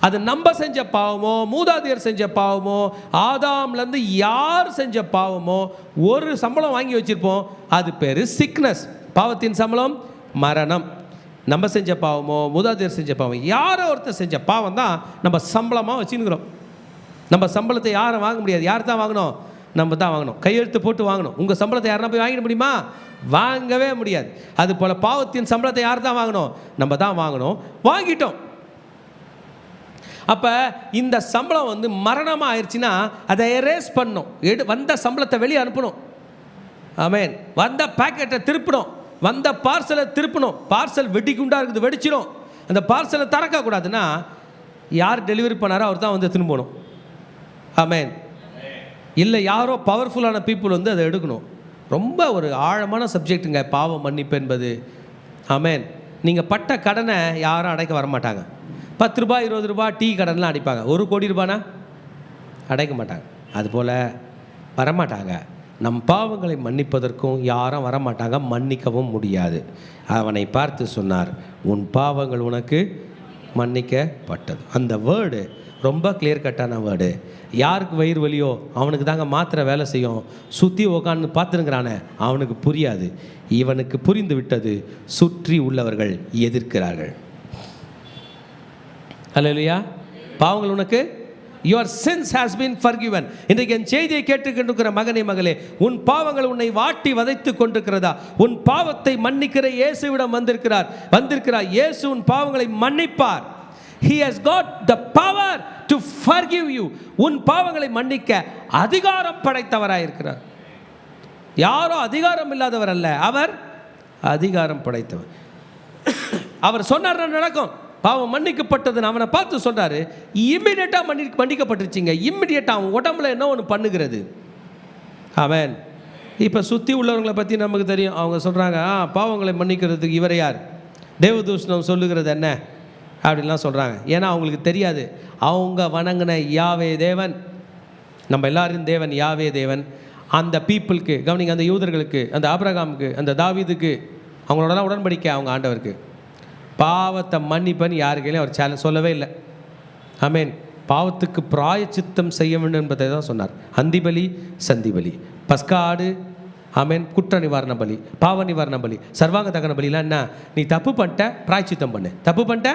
அது நம்ம செஞ்ச பாவமோ, மூதாதையர் செஞ்ச பாவமோ, ஆதாம்லேருந்து யார் செஞ்ச பாவமோ, ஒரு சம்பளம் வாங்கி வச்சுருப்போம், அது பேர் சிக்னஸ். பாவத்தின் சம்பளம் மரணம். நம்ம செஞ்ச பாவமோ, மூதாதையர் செஞ்ச பாவம், யாரோ ஒருத்தர் செஞ்ச பாவம் தான் நம்ம சம்பளமாக வச்சுருக்கிறோம். நம்ம சம்பளத்தை யாரும் வாங்க முடியாது. யார் தான் வாங்கணும்? நம்ம தான் வாங்கணும். கையெழுத்து போட்டு வாங்கணும். உங்கள் சம்பளத்தை யாருன்னா போய் வாங்கிட முடியுமா? வாங்கவே முடியாது. அதுபோல் பாவத்தின் சம்பளத்தை யார் தான் வாங்கணும்? நம்ம தான் வாங்கணும். வாங்கிட்டோம். அப்போ இந்த சம்பளம் மரணமாக ஆயிடுச்சுன்னா அதை எரேஸ் பண்ணணும். வந்த சம்பளத்தை வெளியே அனுப்பணும். ஆமென். வந்த பேக்கெட்டை திருப்பணும். வந்த பார்சலை திருப்பணும். பார்சல் வெடிக்குண்டா இருக்குது, வெடிச்சிடும். அந்த பார்சலை திறக்கக்கூடாதுன்னா யார் டெலிவரி பண்ணாரோ அவர் தான் திரும்பணும். ஆமென். இல்லை யாரோ பவர்ஃபுல்லான பீப்புள் அதை எடுக்கணும். ரொம்ப ஒரு ஆழமான சப்ஜெக்ட்டுங்க பாவ மன்னிப்பு என்பது. ஆமென். நீங்கள் பட்ட கடனை யாரும் அடைக்க வரமாட்டாங்க. 10 ரூபாய் 20 ரூபாய் டீ கடன்லாம் அடைப்பாங்க. 1 கோடி ரூபானா அடைக்க மாட்டாங்க. அதுபோல் வரமாட்டாங்க. நம் பாவங்களை மன்னிப்பதற்கும் யாரும் வரமாட்டாங்க, மன்னிக்கவும் முடியாது. அவனை பார்த்து சொன்னார், உன் பாவங்கள் உனக்கு மன்னிக்கப்பட்டது. அந்த வேர்டு ரொம்ப கிளியர் கட்டான வேர்டு. யாருக்கு வயிறு வலியோ அவனுக்கு தாங்க மாத்திரை வேலை செய்யும். சுற்றி உக்காந்து பார்த்துருங்கிறானே அவனுக்கு புரியாது. இவனுக்கு புரிந்து விட்டது, சுற்றி உள்ளவர்கள் எதிர்க்கிறார்கள். அல்லேலூயா. பாவங்கள் உனக்கு, your sins has been forgiven. இன்றைக்கு என் செய்தியை கேட்டுக்கொண்டிருக்கிற மகனே மகளே, உன் பாவங்கள் உன்னை வாட்டி வதைத்து கொண்டிருக்கிறதா? உன் பாவத்தை மன்னிக்கிற இயேசுவிடம் வந்திருக்கிறார். இயேசு உன் பாவங்களை மன்னிப்பார். He has got the power to forgive you. உன் பாவங்களை மன்னிக்க அதிகாரம் படைத்தவராயிருக்கிறார். யாரோ அதிகாரம் இல்லாதவர் அல்ல, அவர் அதிகாரம் படைத்தவர். அவர் சொன்னார் நடக்கும். பாவம் மன்னிக்கப்பட்டதுன்னு அவனை பார்த்து சொன்னார். இம்மிடியட்டாக மன்னிக்கப்பட்டுருச்சிங்க. இம்மிடியட்டாக அவன் உடம்புல என்ன ஒன்று பண்ணுகிறது. ஆமென். இப்போ சுற்றி உள்ளவங்களை பற்றி நமக்கு தெரியும். அவங்க சொல்கிறாங்க, பாவங்களை மன்னிக்கிறதுக்கு இவரை யார்? தேவதூஷணம் சொல்லுகிறது என்ன அப்படின்லாம் சொல்கிறாங்க. ஏன்னா அவங்களுக்கு தெரியாது அவங்க வணங்கின யாவே தேவன், நம்ம எல்லாரும் தேவன் யாவே தேவன். அந்த பீப்புளுக்கு கவனிங்க, அந்த யூதர்களுக்கு, அந்த ஆபிரகாமுக்கு, அந்த தாவீதுக்கு, அவங்களோடலாம் உடன்படிக்கை அவங்க ஆண்டவருக்கு. பாவத்தை மன்னிப்பன்னு யாருக்கையும் அவர் சேலஞ்ச் சொல்லவே இல்லை. ஆமென். பாவத்துக்கு பிராயச்சித்தம் செய்ய வேண்டும் என்பதை தான் சொன்னார். அந்திபலி, சந்திபலி, பஸ்கா ஆடு, ஆமென், குற்ற நிவாரண பலி, பாவ நிவாரண பலி, சர்வாங்க தகன பலிலாம் என்ன? நீ தப்பு பண்ணிட்ட பிராயச்சித்தம் பண்ணு, தப்பு பண்ணிட்ட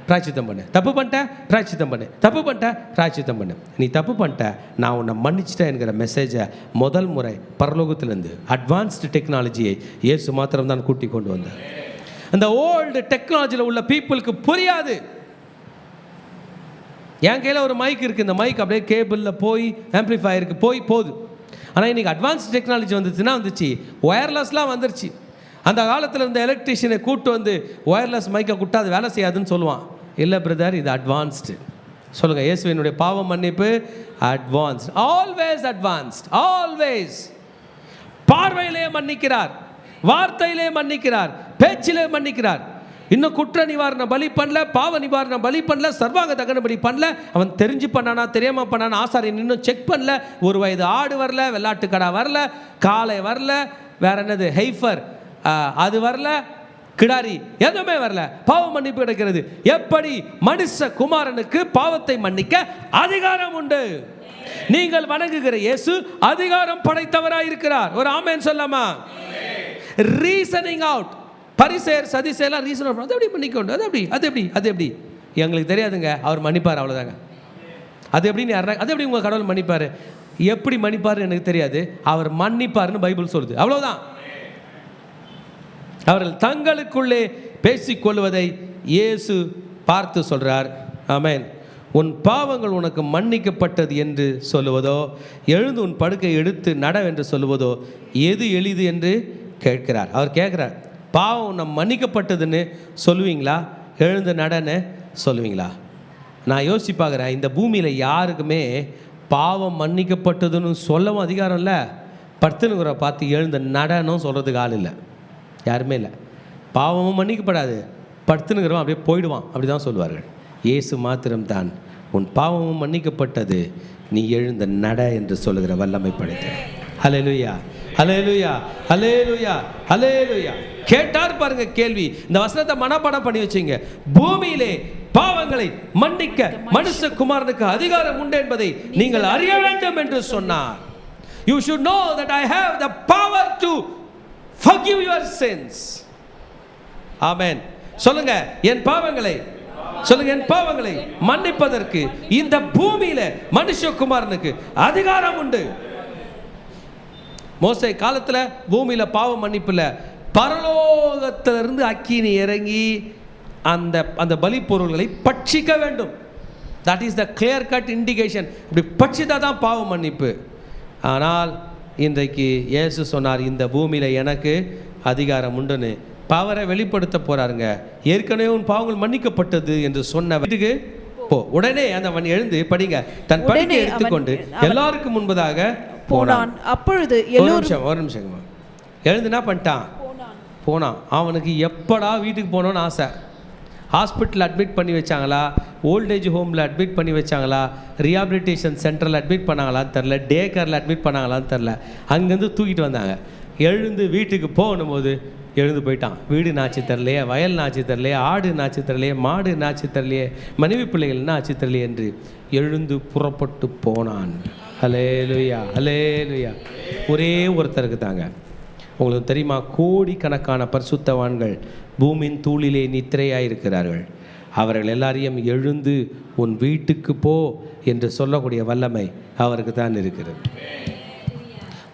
பிராயச்சித்தம் பண்ணு, தப்பு பண்ணிட்ட பிராயச்சித்தம் பண்ணு, தப்பு பண்ணிட்ட பிராயச்சித்தம் பண்ணு. நீ தப்பு பண்ணிட்ட, நான் உன்னை மன்னிச்சிட்டேன் என்கிற மெசேஜை முதல் முறை பரலோகத்திலேருந்து அட்வான்ஸ்டு டெக்னாலஜியை இயேசு மாத்திரம் தான் கூட்டி கொண்டு வந்தார். அந்த ஓல்டு டெக்னாலஜியில் உள்ள பீப்புளுக்கு புரியாது. என் கையில் ஒரு மைக் இருக்குது. இந்த மைக் அப்படியே கேபிளில் போய் ஆம்பிளிஃபயருக்கு போகுது. ஆனால் இன்றைக்கி அட்வான்ஸ் டெக்னாலஜி வந்துச்சு. ஒயர்லெஸ்லாம் வந்துருச்சு. அந்த காலத்தில் இருந்த எலக்ட்ரிஷியனை கூப்பிட்டு ஒயர்லெஸ் மைக்கை கூப்பிட்டு அது வேலை செய்யாதுன்னு சொல்லுவான். இல்லை பிரதர், இது அட்வான்ஸ்டு. சொல்லுங்கள், இயேசுவினுடைய பாவ மன்னிப்பு அட்வான்ஸ்ட். Always advanced. ஆல்வேஸ். பார்வையிலே மன்னிக்கிறார், வார்த்தையிலே மன்னிக்கிறார், பேச்சிலே மன்னிக்கிறார். இன்னும் குற்ற நிவாரண பலி பண்ணல, பாவ நிவாரண பலி பண்ணல, சர்வாங்க தகன பலி பண்ணல. அவன் தெரிஞ்சு பண்ணானா தெரியாம பண்ணானா ஆசாரியன் இன்னும் செக் பண்ணல. 1 வயது ஆடு வரல, வெள்ளாட்டுக்கடா வரல, காளை வரல, வேற என்னது ஹெய்ஃபர் அது வரல, கிடாரி எதுவுமே வரல. பாவ மன்னிப்பு கிடைக்கிறது. எப்படி? மனுஷ குமாரனுக்கு பாவத்தை மன்னிக்க அதிகாரம் உண்டு. நீங்கள் வணங்குகிற இயேசு அதிகாரம் படைத்தவராயிருக்கிறார். ஒரு ஆமென் சொல்லாமா? Reasoning out. பரிசேயர் சதிசேயெல்லாம் ரீசன் அவுட். அது எப்படி மன்னிக்கணும்? அது எப்படி எங்களுக்கு தெரியாதுங்க. அவர் மன்னிப்பார், அவ்வளோதாங்க. அது எப்படின்னு யாரா, அது எப்படி உங்கள் கடவுள் மன்னிப்பார்? எப்படி மன்னிப்பார்னு எனக்கு தெரியாது. அவர் மன்னிப்பார்னு பைபிள் சொல்லுது, அவ்வளோதான். அவர்கள் தங்களுக்குள்ளே பேசிக்கொள்வதை இயேசு பார்த்து சொல்கிறார். ஆமென். உன் பாவங்கள் உனக்கு மன்னிக்கப்பட்டது என்று சொல்லுவதோ, எழுந்து உன் படுக்கை எடுத்து நட என்று சொல்லுவதோ எது எளிது என்று கேட்கிறார். அவர் கேட்குறார், பாவம் உன்னை மன்னிக்கப்பட்டதுன்னு சொல்லுவீங்களா, எழுந்து நடன்னு சொல்லுவீங்களா? நான் யோசிச்சு பார்க்குறேன், இந்த பூமியில் யாருக்குமே பாவம் மன்னிக்கப்பட்டதுன்னு சொல்லவும் அதிகாரம் இல்லை, படுத்துனுங்கிற பார்த்து எழுந்து நடனும் சொல்கிறதுக்கு ஆள் இல்லை, யாருமே இல்லை. பாவமும் மன்னிக்கப்படாது, படுத்துனுங்கிறவன் அப்படியே போயிடுவான், அப்படி தான் சொல்லுவார்கள். இயேசு மாத்திரம்தான் உன் பாவமும் மன்னிக்கப்பட்டது, நீ எழுந்த நட என்று சொல்லுகிற வல்லமை படைத்த. ஹல்லேலூயா, ஹல்லேலூயா, ஹல்லேலூயா, ஹல்லேலூயா. கேட்டார் பாருங்க கேள்வி. இந்த வசனத்தை மனப்பாடம் பண்ணி வச்சீங்க. பூமியிலே பாவங்களை மன்னிக்க மனுஷகுமாரனுக்கு அதிகாரம் உண்டு என்பதை நீங்கள் அறிய வேண்டும் என்று சொன்னார். You should know that I have the power to forgive your sins. ஆமென். சொல்லுங்க, என் பாவங்களை சொல்லுங்க, என் பாவங்களை மன்னிப்பதற்கு இந்த பூமியில மனுஷகுமாரனுக்கு அதிகாரம் உண்டு. மோசே காலத்துல பூமியில பாவ மன்னிப்புல பரலோகத்திலிருந்து அக்கினி இறங்கி அந்த பலி பொருள்களை பட்சிக்க வேண்டும். That is the clear cut indication. இப்படி பட்சித்தா தான் பாவ மன்னிப்பு. ஆனால் இன்றைக்கு இயேசு சொன்னார், இந்த பூமியில் எனக்கு அதிகாரம் உண்டுன்னு பவரை வெளிப்படுத்த போறாருங்க. ஏற்கனவே உன் பாவங்கள் மன்னிக்கப்பட்டது என்று சொன்ன வீட்டுக்கு போ. உடனே அந்த அவன் எழுந்து படிங்க, தன் படிக்கை எடுத்துக்கொண்டு எல்லாருக்கும் முன்பதாக போனான். அப்பொழுது ஒரு நிமிஷம் எழுந்து என்ன பண்ணிட்டான்? போனான். அவனுக்கு எப்படா வீட்டுக்கு போனோன்னு ஆசை. ஹாஸ்பிட்டல் அட்மிட் பண்ணி வச்சாங்களா, ஓல்டேஜ் ஹோமில் அட்மிட் பண்ணி வச்சாங்களா, ரிஹாபிலிட்டேஷன் சென்டரில் அட்மிட் பண்ணாங்களான்னு தெரில, டே கேரில் அட்மிட் பண்ணாங்களான்னு தெரில, அங்கேருந்து தூக்கிட்டு வந்தாங்க. எழுந்து வீட்டுக்கு போகும்போது எழுந்து போயிட்டான். வீடு நாச்சு தரலையே, வயல் நாச்சு தரலையே, ஆடு நாச்சு தரலையே, மாடு நாச்சு தரலையே, மனைவி பிள்ளைகள் நாச்சு தரலையே என்று எழுந்து புறப்பட்டு போனான். ஹல்லேலூயா, ஹல்லேலூயா. ஒரே ஒருத்தருக்கு தாங்க. உங்களுக்கு தெரியுமா, கோடிக்கணக்கான பரிசுத்தவான்கள் பூமியின் தூளிலே நித்திரையாயிருக்கிறார்கள். அவர்கள் எல்லாரையும் எழுந்து உன் வீட்டுக்கு போ என்று சொல்லக்கூடிய வல்லமை அவருக்கு தான் இருக்கிறது.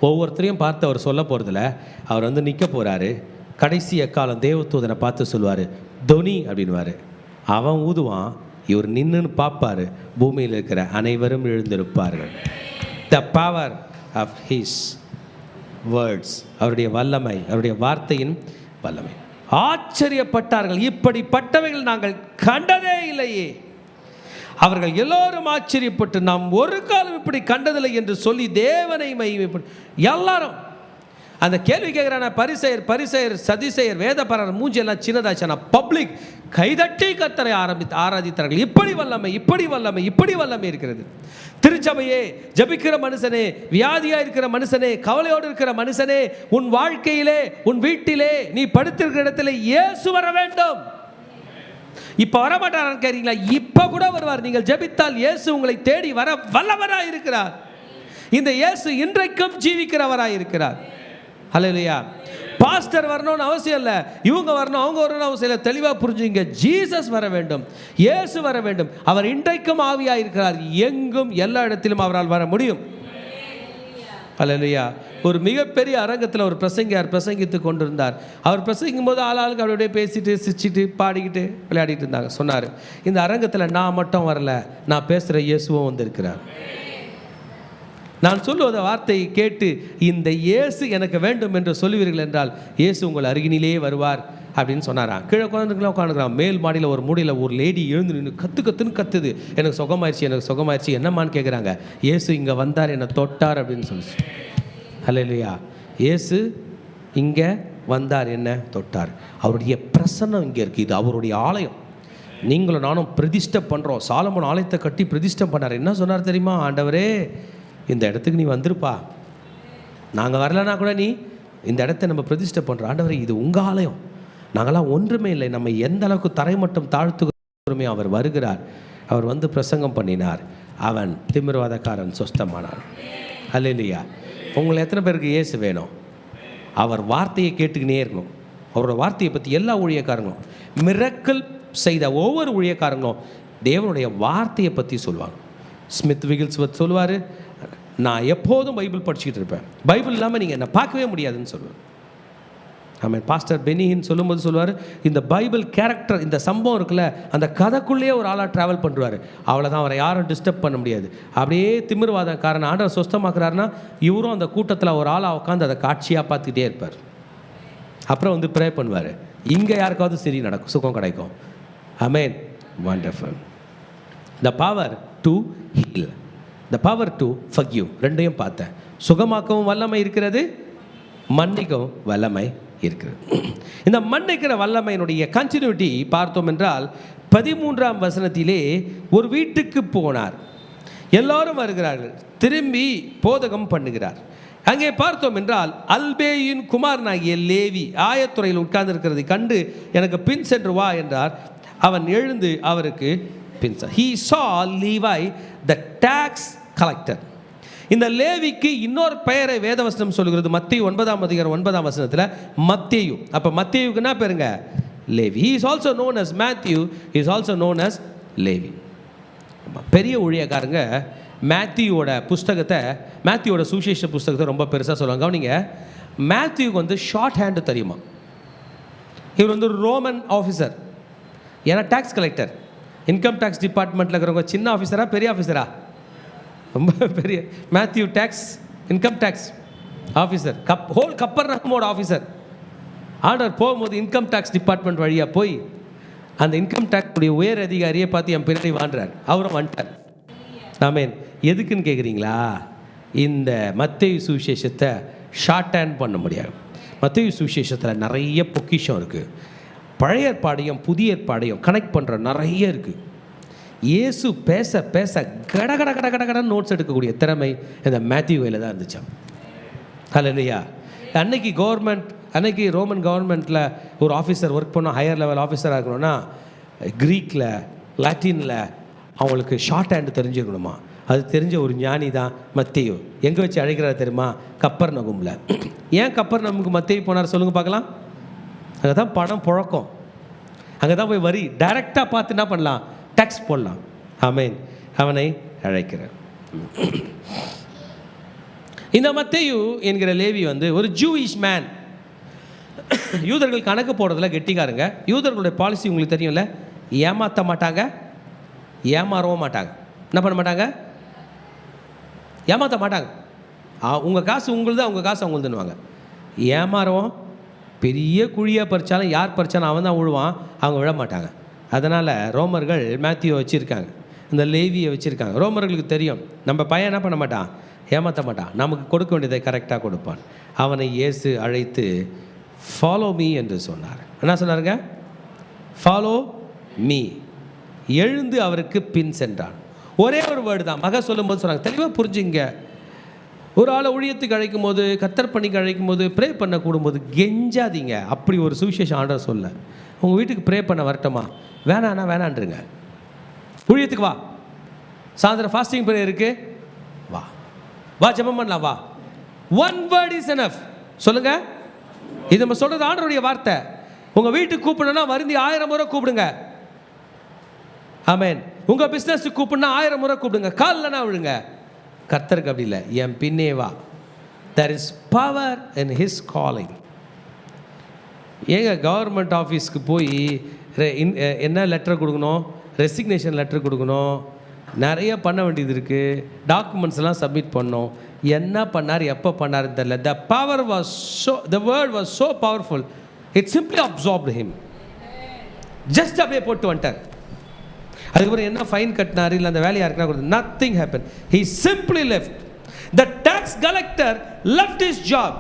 ஒவ்வொருத்தரையும் பார்த்து அவர் சொல்ல போகிறதில்ல. அவர் வந்து நிற்க போகிறாரு. கடைசி எக்காலம் தேவதூதனை பார்த்து சொல்லுவார், தொனி அப்படின்வார். அவன் ஊதுவான், இவர் நின்றுன்னு பார்ப்பார். பூமியில் இருக்கிற அனைவரும் எழுந்திருப்பார்கள். The power of his words, அவருடைய வல்லமை, அவருடைய வார்த்தையின் வல்லமை. ஆச்சரியப்பட்டார்கள், இப்படிப்பட்டவைகள் நாங்கள் கண்டதே இல்லையே. அவர்கள் எல்லோரும் ஆச்சரியப்பட்டு, நாம் ஒரு காலம் இப்படி கண்டதில்லை என்று சொல்லி தேவனை மகிமைப்பட்டு எல்லாரும் அந்த கேள்வி கேட்குறான. பரிசேயர் சதிசேயர் வேதபாரர் மூஞ்சியெல்லாம் சின்னதாச்சான பப்ளிக் கைதட்டி கர்த்தரை ஆராதித்தார்கள். இப்படி வல்லமை, இப்படி வல்லமை, இப்படி வல்லமை இருக்கிறது. திருச்சபையே, ஜபிக்கிற மனுஷனே, வியாதியா இருக்கிற மனுஷனே, கவலையோடு இருக்கிற மனுஷனே, உன் வாழ்க்கையிலே, உன் வீட்டிலே, நீ படுத்திருக்கிற இடத்துல இயேசு வர வேண்டும். இப்ப வரமாட்டாரான்னு கேட்கிறீங்களா? இப்ப கூட வருவார். நீங்கள் ஜெபித்தால் இயேசு உங்களை தேடி வர வல்லவராய் இருக்கிறார். இந்த இயேசு இன்றைக்கும் ஜீவிக்கிறவராய் இருக்கிறார். ஹல்லேலூயா. பாஸ்டர் வரணும்னு அவசியம் இல்லை, இவங்க வரணும் அவங்க வரணும்னு அவசியம் இல்லை. தெளிவாக புரிஞ்சுங்க, ஜீசஸ் வர வேண்டும், இயேசு வர வேண்டும். அவர் இன்றைக்கும் ஆவியாக இருக்கிறார். எங்கும் எல்லா இடத்திலும் அவரால் வர முடியும். ஹல்லேலூயா. ஒரு மிகப்பெரிய அரங்கத்தில் ஒரு பிரசங்கியார் பிரசங்கித்து கொண்டிருந்தார். அவர் பிரசங்கிக்கும் போது ஆளாளுக்கு அப்படியே பேசிட்டு சிரிச்சிட்டு பாடிக்கிட்டு விளையாடிட்டு இருந்தாங்க. சொன்னார், இந்த அரங்கத்தில் நான் மட்டும் வரல, நான் பேசுகிற இயேசுவும் வந்திருக்கிறார். நான் சொல்லுவத வார்த்தையை கேட்டு இந்த இயேசு எனக்கு வேண்டும் என்று சொல்லுவீர்கள் என்றால் இயேசு உங்கள் அருகினிலே வருவார் அப்படின்னு சொன்னாராம். கீழே உட்காந்துக்கிறான். மேல் மாடியில் ஒரு மூடியில் ஒரு லேடி எழுந்து நின்று கத்துன்னு கத்துது, எனக்கு சுகமாயிருச்சு, எனக்கு சுகமாயிருச்சு. என்னம்மான்னு கேட்குறாங்க. இயேசு இங்கே வந்தார், என்னை தொட்டார் அப்படின்னு சொல்லி. ஹல்லேலூயா. இயேசு இங்கே வந்தார், என்ன தொட்டார். அவருடைய பிரசன்னம் இங்கே இருக்குது. இது அவருடைய ஆலயம். நீங்களும் நானும் பிரதிஷ்டை பண்ணுறோம். சாலமோன் ஆலயத்தை கட்டி பிரதிஷ்டை பண்ணார். என்ன சொன்னார் தெரியுமா? ஆண்டவரே, இந்த இடத்துக்கு நீ வந்துருப்பா, நாங்கள் வரலன்னா கூட நீ இந்த இடத்த நம்ம பிரதிஷ்டை பண்ணுறோம். ஆண்டவரே, இது உங்கள் ஆலயம், நாங்களாம் ஒன்றுமே இல்லை, நம்ம எந்த அளவுக்கு தரைமட்டம் தாழ்த்துகிறோமே அவர் வருகிறார். அவர் வந்து பிரசங்கம் பண்ணினார். அவன் திமிர்வாதக்காரன் சொஸ்தமானான். ஹல்லேலூயா. உங்களை எத்தனை பேருக்கு இயேசு வேணும்? அவர் வார்த்தையை கேட்டுக்கினே இருக்கணும். அவரோட வார்த்தையை பற்றி எல்லா ஊழியக்காரங்களும், மிரக்கல் செய்த ஒவ்வொரு ஊழியக்காரங்களும் தேவனுடைய வார்த்தையை பற்றி சொல்லுவாங்க. ஸ்மித் விகில்ஸ்வர்த் சொல்லுவார், நான் எப்போதும் பைபிள் படிச்சுக்கிட்டு இருப்பேன், பைபிள் இல்லாமல் நீங்கள் என்னை பார்க்கவே முடியாதுன்னு சொல்லுவேன். ஆமாம். பாஸ்டர் பெனிஹின் சொல்லும்போது சொல்லுவார், இந்த பைபிள் கேரக்டர், இந்த சம்பவம் இருக்குல்ல, அந்த கதைக்குள்ளேயே ஒரு ஆளாக ட்ராவல் பண்ணுவார். அவ்வளோதான், அவரை யாரும் டிஸ்டர்ப் பண்ண முடியாது. அப்படியே திமிர்வாதக்காரன் ஆண்டவர் சுஸ்தமாக்குறாருன்னா இவரும் அந்த கூட்டத்தில் ஒரு ஆளாக உட்காந்து அதை காட்சியாக பார்த்துக்கிட்டே இருப்பார். அப்புறம் வந்து ப்ரே பண்ணுவார். இங்கே யாருக்காவது சரி நடக்கும், சுகம் கிடைக்கும். Amen. Wonderful. The power to heal, the power to forgive. ரெண்டையும் பார்த்தேன். சுகமாக்கவும் வல்லமை இருக்கிறது, மன்னிக்கவும் வல்லமை இருக்கிறது. இந்த மன்னிக்கிற வல்லமையினுடைய கண்டினியூட்டி பார்த்தோம் என்றால் 13ஆம் வசனத்திலே ஒரு வீட்டுக்கு போனார். எல்லாரும் வருகிறார்கள். திரும்பி போதகம் பண்ணுகிறார். அங்கே பார்த்தோம் என்றால் அல்பேயின் குமாரனாகிய லேவி ஆயத்துறையில் உட்கார்ந்து இருக்கிறதை கண்டு எனக்கு பின் சென்று வா என்றார். அவன் எழுந்து அவருக்கு பின் சென்றான். He saw Levi the tax collector. இந்த லேவிக்கு இன்னொரு பெயரை வேதவசனம் சொல்கிறது. மத்தேயு 9:9 மத்தேயு. அப்போ மத்தேயுக்கு என்ன பேருங்க? Levi. He is also known as Matthew. He is also known as Levi. பெரிய ஊழியக்காரங்க மேத்யூவோட புஸ்தகத்தை, மேத்யூவோட சுவிசேஷ புஸ்தகத்தை ரொம்ப பெருசாக சொல்லுவாங்க. கவனிங்க, மேத்யூக்கு வந்து ஷார்ட் ஹேண்டு தெரியுமா? இவர் வந்து ஒரு ரோமன் ஆஃபீஸர். ஏன்னா டேக்ஸ் கலெக்டர், இன்கம் டேக்ஸ் டிபார்ட்மெண்ட்டில் இருக்கிறவங்க சின்ன ஆஃபீஸரா பெரிய ஆஃபீஸரா? ரொம்ப பெரிய. Matthew tax income tax officer, whole கப்பர்நகமோட ஆஃபீஸர். ஆர்டர் போகும்போது இன்கம் டேக்ஸ் டிபார்ட்மெண்ட் வழியாக போய் அந்த இன்கம் டேக்ஸுடைய உயர் அதிகாரியை பார்த்து என் பின்னாடி வாழ்றார். அவரும் வந்துட்டார். ஆமேன். எதுக்குன்னு கேட்குறீங்களா? இந்த மத்தேயு சுவிசேஷத்தை ஷார்ட் ஹேண்ட் பண்ண முடியாது. மத்தேயு சுவிசேஷத்தில் நிறைய பொக்கிஷம் இருக்குது. பழைய ஏற்பாடையும் புதிய ஏற்பாடையும் கனெக்ட் பண்ணுற நிறைய இருக்குது. இயேசு பேச பேச கட கட கட கட கட நோட்ஸ் எடுக்கக்கூடிய திறமை இந்த மேத்யூ கையில் தான் இருந்துச்சான். ஹல்லேலூயா. அன்னைக்கு ரோமன் கவர்மெண்ட்டில் ஒரு ஆஃபீஸர் ஒர்க் பண்ணோம், ஹையர் லெவல் ஆஃபீஸராக இருக்கணும்னா கிரீக்கில் லாட்டினில் அவங்களுக்கு ஷார்ட் ஹேண்டு தெரிஞ்சுக்கணுமா? அது தெரிஞ்ச ஒரு ஞானி தான் மத்தேயு. எங்கே வச்சு அழைக்கிறாரு தெரியுமா? கப்பர்நகூமில். ஏன் கப்பர்நகூமுக்கு மத்தேயு போனார் சொல்லுங்கள் பார்க்கலாம்? அங்கே தான் பணம் புழக்கம், அங்கே தான் போய் வரி டைரெக்டாக பார்த்து என்ன பண்ணலாம்? டேக்ஸ் போடலாம். ஆமேன். அவனை அழைக்கிறார். இந்த மத்தேயு என்கிற லேவி வந்து ஒரு ஜூயிஷ் மேன். யூதர்கள் கணக்கு போடுறதுல கெட்டிக்காருங்க. யூதர்களுடைய பாலிசி உங்களுக்கு தெரியும்ல, ஏமாற்ற மாட்டாங்க, ஏமாறவும் மாட்டாங்க. என்ன பண்ண மாட்டாங்க? ஏமாற்ற மாட்டாங்க. உங்கள் காசு உங்களுது, அவங்க காசு அவங்களுதுன்னுவாங்க. ஏமாறவும், பெரிய குழியாக பறித்தாலும் யார் பறித்தாலும் அவன் தான் விழுவான், அவங்க விழ மாட்டாங்க. அதனால் ரோமர்கள் மேத்யூவை வச்சுருக்காங்க, இந்த லேவியை வச்சுருக்காங்க. ரோமர்களுக்கு தெரியும் நம்ம பையன் என்ன பண்ண மாட்டான், ஏமாற்ற மாட்டான், நமக்கு கொடுக்க வேண்டியதை கரெக்டாக கொடுப்பான். அவனை இயேசு அழைத்து ஃபாலோ மீ என்று சொன்னார். என்ன சொன்னாருங்க? Follow me. எழுந்து அவருக்கு பின் சென்றான். ஒரே ஒரு வேர்டு தான். மக சொல்லும்போது சொன்னாங்க, தெளிவாக புரிஞ்சுங்க. ஒரு ஆளை ஊழியத்துக்கு அழைக்கும் போது, கத்தர் பணிக்கு அழைக்கும் போது, ப்ரே பண்ண கூடும்போது கெஞ்சாதீங்க. அப்படி ஒரு சுவிசேஷம் ஆண்டவர் சொல்ல. உங்கள் வீட்டுக்கு ப்ரே பண்ண வரட்டுமா? வேணாண்ணா வேணான்றீங்க. ஊழியத்துக்கு வா, சாயந்தரம் ஃபாஸ்டிங் ப்ரே இருக்கு, வா வா ஜெபம் பண்ணலாம், வா. One word is enough. சொல்லுங்க, இது நம்ம சொல்றது ஆண்டவருடைய வார்த்தை. உங்க வீட்டுக்கு கூப்பிடணும்னா வருந்தி 1000 முறை கூப்பிடுங்க. ஆமென். உங்க பிசினஸ் கூப்பிடணும்னா 1000 முறை கூப்பிடுங்க, கால்லனா விழுங்க. கர்த்தருக்கு அப்படி இல்லை, என் பின்னே வா. there is power in his calling. ஏங்க கவர்மெண்ட் ஆஃபீஸ்க்கு போய் என்ன லெட்டர் கொடுக்கணும், ரெசிக்னேஷன் லெட்டர் கொடுக்கணும், நிறைய பண்ண வேண்டியது இருக்குது, டாக்குமெண்ட்ஸ் எல்லாம் சப்மிட் பண்ணோம். என்ன பண்ணார், எப்போ பண்ணாருன்னு தெரியல. the power was so, the word was so powerful, it simply absorbed him. just அப்படியே போட்டு வந்துட்டார். அதுக்கப்புறம் என்ன ஃபைன் கட்டினார், இல்லை அந்த வேலையை யாருக்குன்னா கொடுத்து, nothing happened. he simply left. the tax collector left his job.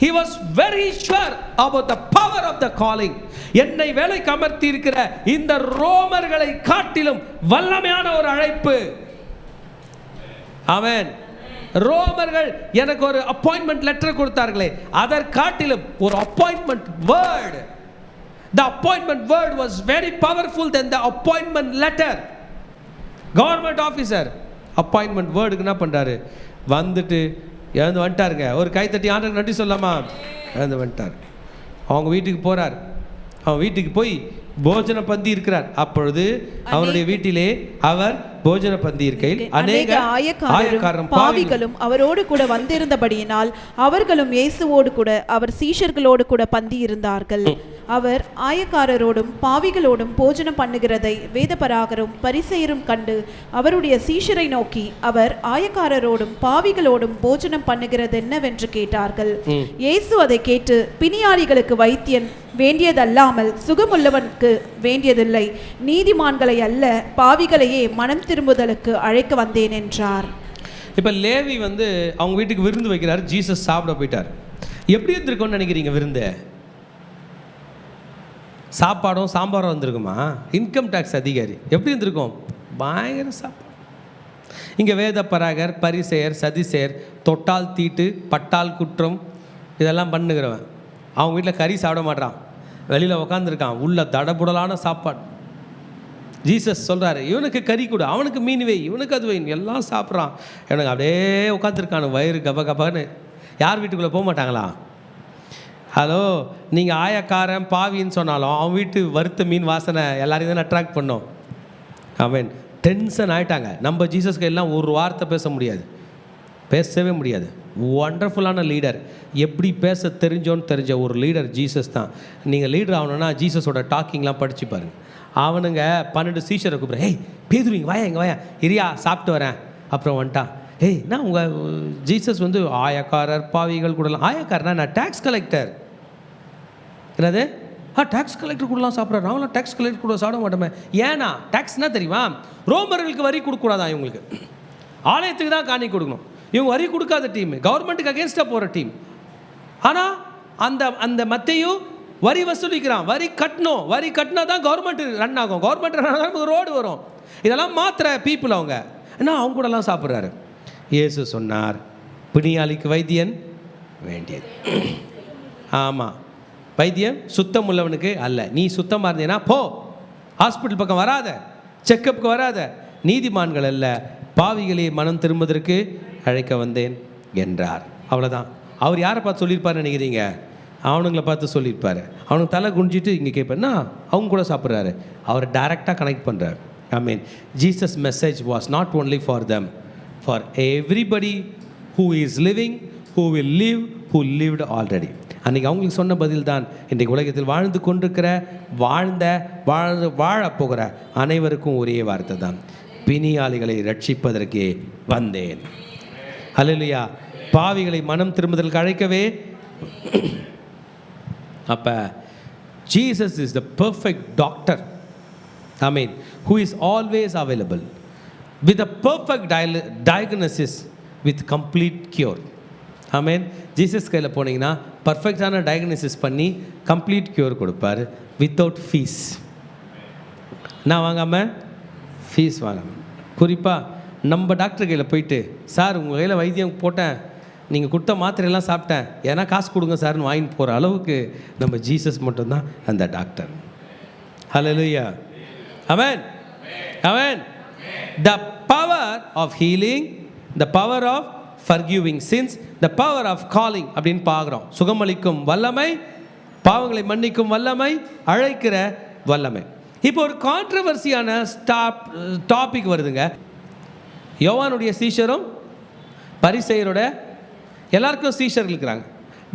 he was very sure about the power of the calling. என்னை வேலைக்கு அமர்த்தி இருக்கிற இந்த ரோமர்களை காட்டிலும் வல்லமையான ஒரு அழைப்பு. ஆமென். ரோமர்கள் எனக்கு ஒரு அப்பாயின்மெண்ட் லெட்டர் கொடுத்தார்களே, அதற்கு காட்டிலும் ஒரு appointment word, the appointment word was very powerful than the appointment letter. Government officer appointment வேர்டுக்கு என்ன பண்ணுறாரு, வந்துட்டு எழுந்து வந்துட்டாருங்க. ஒரு கைத்தட்டி ஆண்டவருக்கு நன்றி சொல்லாமா? எழுந்து வந்துட்டார். அவங்க வீட்டுக்கு போகிறார். அவன் வீட்டுக்கு போய் போஜன பந்தி இருக்கிறார். அப்பொழுது அவனுடைய வீட்டிலே அவர் போஜன பந்தி இருக்கையில் அநேக ஆயக்காரரும் பாவிகளும் அவரோடு கூட வந்திருந்தபடியினால் அவர்களும் இயேசுவோடு கூட அவர் சீஷர்களோடு கூட பந்தி இருந்தார்கள். அவர் ஆயக்காரரோடும் பாவிகளோடும் போஜனம் பண்ணுகிறதை வேதபராகரும் பரிசேயரும் கண்டு அவருடைய சீஷரை நோக்கி, அவர் ஆயக்காரரோடும் பாவிகளோடும் போஜனம் பண்ணுகிறது என்னவென்று கேட்டார்கள். இயேசு அதை கேட்டு, பிணியாளிகளுக்கு வைத்தியன் வேண்டியதல்லாமல் சுகமுள்ளவனுக்கு வேண்டியதில்லை, நீதிமான்களை அல்ல பாவிகளையே மனம் திரும்புதலுக்கு அழைக்க வந்தேன் என்றார். இப்போ லேவி வந்து அவங்க வீட்டுக்கு விருந்து வைக்கிறார். ஜீசஸ் சாப்பிட போயிட்டார். எப்படி இருந்திருக்கும்னு நினைக்கிறீங்க? விருந்து சாப்பாடும் சாம்பாரும் வந்திருக்குமா? இன்கம் டேக்ஸ் அதிகாரி எப்படி இருந்திருக்கும்? பயங்கர சாப்பாடு. இங்கே வேதபராகர், பரிசேயர், சதிசேயர், தொட்டால் தீட்டு, பட்டால் குற்றம் இதெல்லாம் பண்ணுகிறவன். அவங்க வீட்டில் கறி சாப்பிட மாட்டான், வெளியில் உக்காந்துருக்கான், உள்ள தடபுடலான சாப்பாடு. ஜீசஸ் சொல்கிறாரு, இவனுக்கு கறி கொடு, அவனுக்கு மீன் வை, இவனுக்கு அது வை, எல்லாம் சாப்பிட்றான். எனக்கு அப்படியே உட்காந்துருக்கானு வயிறு கப கபன்னு. யார் வீட்டுக்குள்ளே போக மாட்டாங்களா? ஹலோ, நீங்கள் ஆயக்காரன் பாவின்னு சொன்னாலும் அவன் வீட்டு வறுத்த மீன் வாசனை எல்லாரையும் தான் அட்ராக்ட் பண்ணோம். ஆமென். டென்ஷன் ஆகிட்டாங்க. நம்ம ஜீசஸ்க்கு எல்லாம் ஒரு வார்த்தை பேச முடியாது, பேசவே முடியாது. ஒண்டர்ஃபுல்லான லீடர், எப்படி பேச தெரிஞ்ச ஒரு லீடர் ஜீசஸ் தான். நீங்கள் லீடர் ஆகணுன்னா ஜீசஸோட டாக்கிங்லாம் படித்து பாருங்க. அவனுங்க 12 சீஷரை கூப்பிட்றேன், ஏய் பேதுரு இங்கே வாயா, இங்கே வாயா, இரியா சாப்பிட்டு வரேன். அப்புறம் வந்துட்டான், ஏய் நான் உங்கள் ஜீசஸ் வந்து ஆயக்காரர் பாவிகள் கூடலாம். ஆயக்காரனா நான் டேக்ஸ் கலெக்டர். என்னது? டேக்ஸ் கலெக்டர் கூடலாம் சாப்பிட்றேன். நாங்களாம் டேக்ஸ் கலெக்டர் கூட சாப்பிட மாட்டோமே. ஏன்னா டேக்ஸ்னா தெரியுமா? ரோமர்களுக்கு வரி கொடுக்கூடாதான் இவங்களுக்கு, ஆலயத்துக்கு தான் காணி கொடுக்கணும். இவங்க வரி கொடுக்காத டீம், கவர்மெண்ட்டுக்கு அகேன்ஸ்டாக போகிற டீம். ஆனால் அந்த மத்தையும் வரி வசூலிக்கிறான். வரி கட்டணும், வரி கட்டினா தான் கவர்மெண்ட் ரன் ஆகும், கவர்மெண்ட் ரன் ஆகும் நமக்கு ரோடு வரும். இதெல்லாம் மாத்திர பீப்புள் அவங்க. ஏன்னா அவங்க கூடலாம் சாப்பிட்றாரு. இயேசு சொன்னார், பிணியாளிக்கு வைத்தியன் வேண்டியது. ஆமாம், வைத்தியம் சுத்தம் உள்ளவனுக்கு அல்ல. நீ சுத்தமாக இருந்தீன்னா போ, ஹாஸ்பிட்டல் பக்கம் வராத, செக்கப்புக்கு வராத. நீதிமான்கள் அல்ல, பாவிகளே மனம் திரும்புவதற்கு அழைக்க வந்தேன் என்றார். அவ்வளோதான். அவர் யாரை பார்த்து சொல்லியிருப்பார்னு நினைக்கிறீங்க? அவனுங்களை பார்த்து சொல்லியிருப்பார். அவனுக்கு தலை குனிஞ்சிட்டு இங்கே கேட்பேன்னா அவங்க கூட சாப்பிட்றாரு. அவர் டைரெக்டாக கனெக்ட் பண்ணுறார். I mean Jesus message was not only for them, for everybody who is living, who will live, who lived already. அன்றைக்கி அவங்களுக்கு சொன்ன பதில் தான் இன்றைக்கு உலகத்தில் வாழ்ந்து கொண்டிருக்கிற, வாழப்போகிற அனைவருக்கும் ஒரே வார்த்தை தான், பிணியாளிகளை ரட்சிப்பதற்கே வந்தேன். அல்லேலூயா. பாவிகளை மனம் திரும்புதலுக்கு அழைக்கவே. அப்போ Jesus is the perfect doctor. I mean who is always available with a perfect diagnosis with complete cure. I mean Jesus கையில் போனீங்கன்னா பர்ஃபெக்டான டயக்னோசிஸ் பண்ணி கம்ப்ளீட் கியூர் கொடுப்பார் வித்தவுட் ஃபீஸ். நான் வாங்காமல், ஃபீஸ் வாங்காமல். குறிப்பாக நம்ம டாக்டர் கையில் போயிட்டு, சார் உங்கள் கையில் வைத்தியம் போட்டேன், நீங்கள் கொடுத்த மாத்திரையெல்லாம் சாப்பிட்டேன், ஏன்னா காசு கொடுங்க சார்னு வாங்கிட்டு போகிற அளவுக்கு நம்ம ஜீசஸ் மட்டும்தான் அந்த doctor. Hallelujah. Amen, amen. The power of healing, the power of forgiving sins, the power of calling அப்படின்னு பார்க்குறோம். சுகமளிக்கும் வல்லமை, பாவங்களை மன்னிக்கும் வல்லமை, அழைக்கிற வல்லமை. இப்போ ஒரு கான்ட்ரவர்சியான டாபிக் வருதுங்க. யோவானுடைய சீஷரும் பரிசேயரோட எல்லாருக்கும் சீஷர்கள் இருக்கிறாங்க.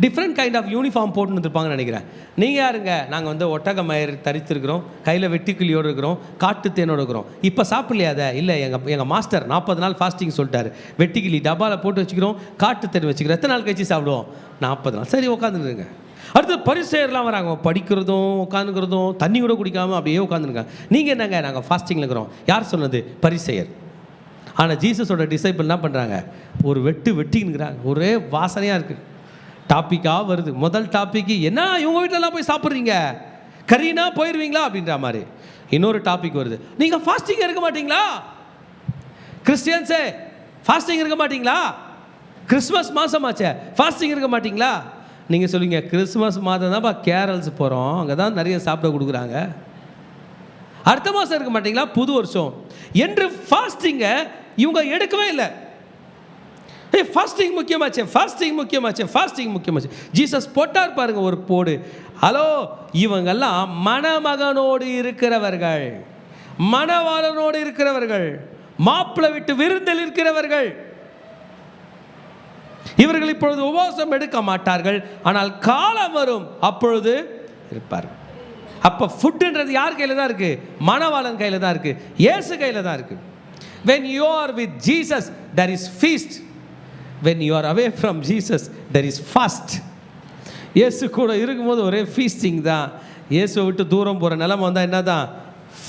டிஃப்ரெண்ட் கைண்ட் ஆஃப் யூனிஃபார்ம் போட்டுன்னு இருப்பாங்கன்னு நினைக்கிறேன். நீங்கள் யாருங்க? நாங்கள் வந்து ஒட்டக மயிர் தரித்திருக்கிறோம், கையில் வெட்டிக்கிளியோடு இருக்கிறோம், காட்டு தேனோடு இருக்கிறோம். இப்போ சாப்பிட்லையா? அதை இல்லை, எங்கள் மாஸ்டர் 40 நாள் ஃபாஸ்டிங் சொல்லிட்டாரு. வெட்டிக்கிளி டப்பாவில் போட்டு வச்சுக்கிறோம், காட்டு தேன் வச்சுக்கிறோம். எத்தனை நாள் கழிச்சு சாப்பிடுவோம்? 40 நாள். சரி, உட்காந்துருங்க. அடுத்து பரிசேயர்லாம் வராங்க, படிக்கிறதும் உட்காந்துக்கிறதும் தண்ணி கூட குடிக்காமல் அப்படியே உட்காந்துருக்காங்க. நீங்கள் என்னங்க? நாங்கள் ஃபாஸ்டிங்கில் இருக்கிறோம். யார் சொன்னது? பரிசேயர். ஆனால் ஜீசஸோட டிசைபிள் என்ன பண்ணுறாங்க? ஒரு வெட்டிங்கிறாங்க. ஒரே வாசனையாக இருக்குது. டாப்பிக்காக வருது. முதல் டாப்பிக்கு என்ன, இவங்க வீட்டிலலாம் போய் சாப்பிட்றீங்க, கறினா போயிடுவீங்களா அப்படின்ற மாதிரி. இன்னொரு டாபிக் வருது, நீங்கள் ஃபாஸ்டிங் இருக்க மாட்டீங்களா? கிறிஸ்டியன்ஸே ஃபாஸ்டிங் இருக்க மாட்டீங்களா? கிறிஸ்மஸ் மாதமாச்சே, ஃபாஸ்டிங் இருக்க மாட்டீங்களா? நீங்கள் சொல்லுவீங்க, கிறிஸ்மஸ் மாதம் தான்ப்பா கேரல்ஸ் போகிறோம், அங்கே தான் நிறைய சாப்பிட கொடுக்குறாங்க. அடுத்த மாதம் இருக்க மாட்டீங்களா? புது வருஷம் என்று ஃபாஸ்டிங்கை இவங்க எடுக்கவே இல்லை. ஃபாஸ்டிங் முக்கியமாச்சு, ஃபாஸ்டிங் முக்கியமாச்சு, ஃபாஸ்டிங் முக்கியமாச்சு. ஜீசஸ் போட்டார் பாருங்க ஒரு போடு. ஹலோ, இவங்கெல்லாம் மணமகனோடு இருக்கிறவர்கள், மணவாளனோடு இருக்கிறவர்கள், மாப்பிள்ளை விட்டு விருந்தில் இருக்கிறவர்கள். இவர்கள் இப்பொழுது உபவாசம் எடுக்க மாட்டார்கள், ஆனால் காலம் வரும் அப்பொழுது இருப்பார். அப்போ ஃபுட்டுன்றது யார் கையில் தான் இருக்குது? மணவாளன் கையில் தான் இருக்குது, இயேசு கையில் தான் இருக்குது. When you are with Jesus, there is feast. When you are away from Jesus, there is fast. இயேசு கூட இருக்கும்போது ஒரே ஃபீஸ்டிங் தான். இயேசுவை விட்டு தூரம் போகிற நிலைமை வந்தால் என்ன தான்?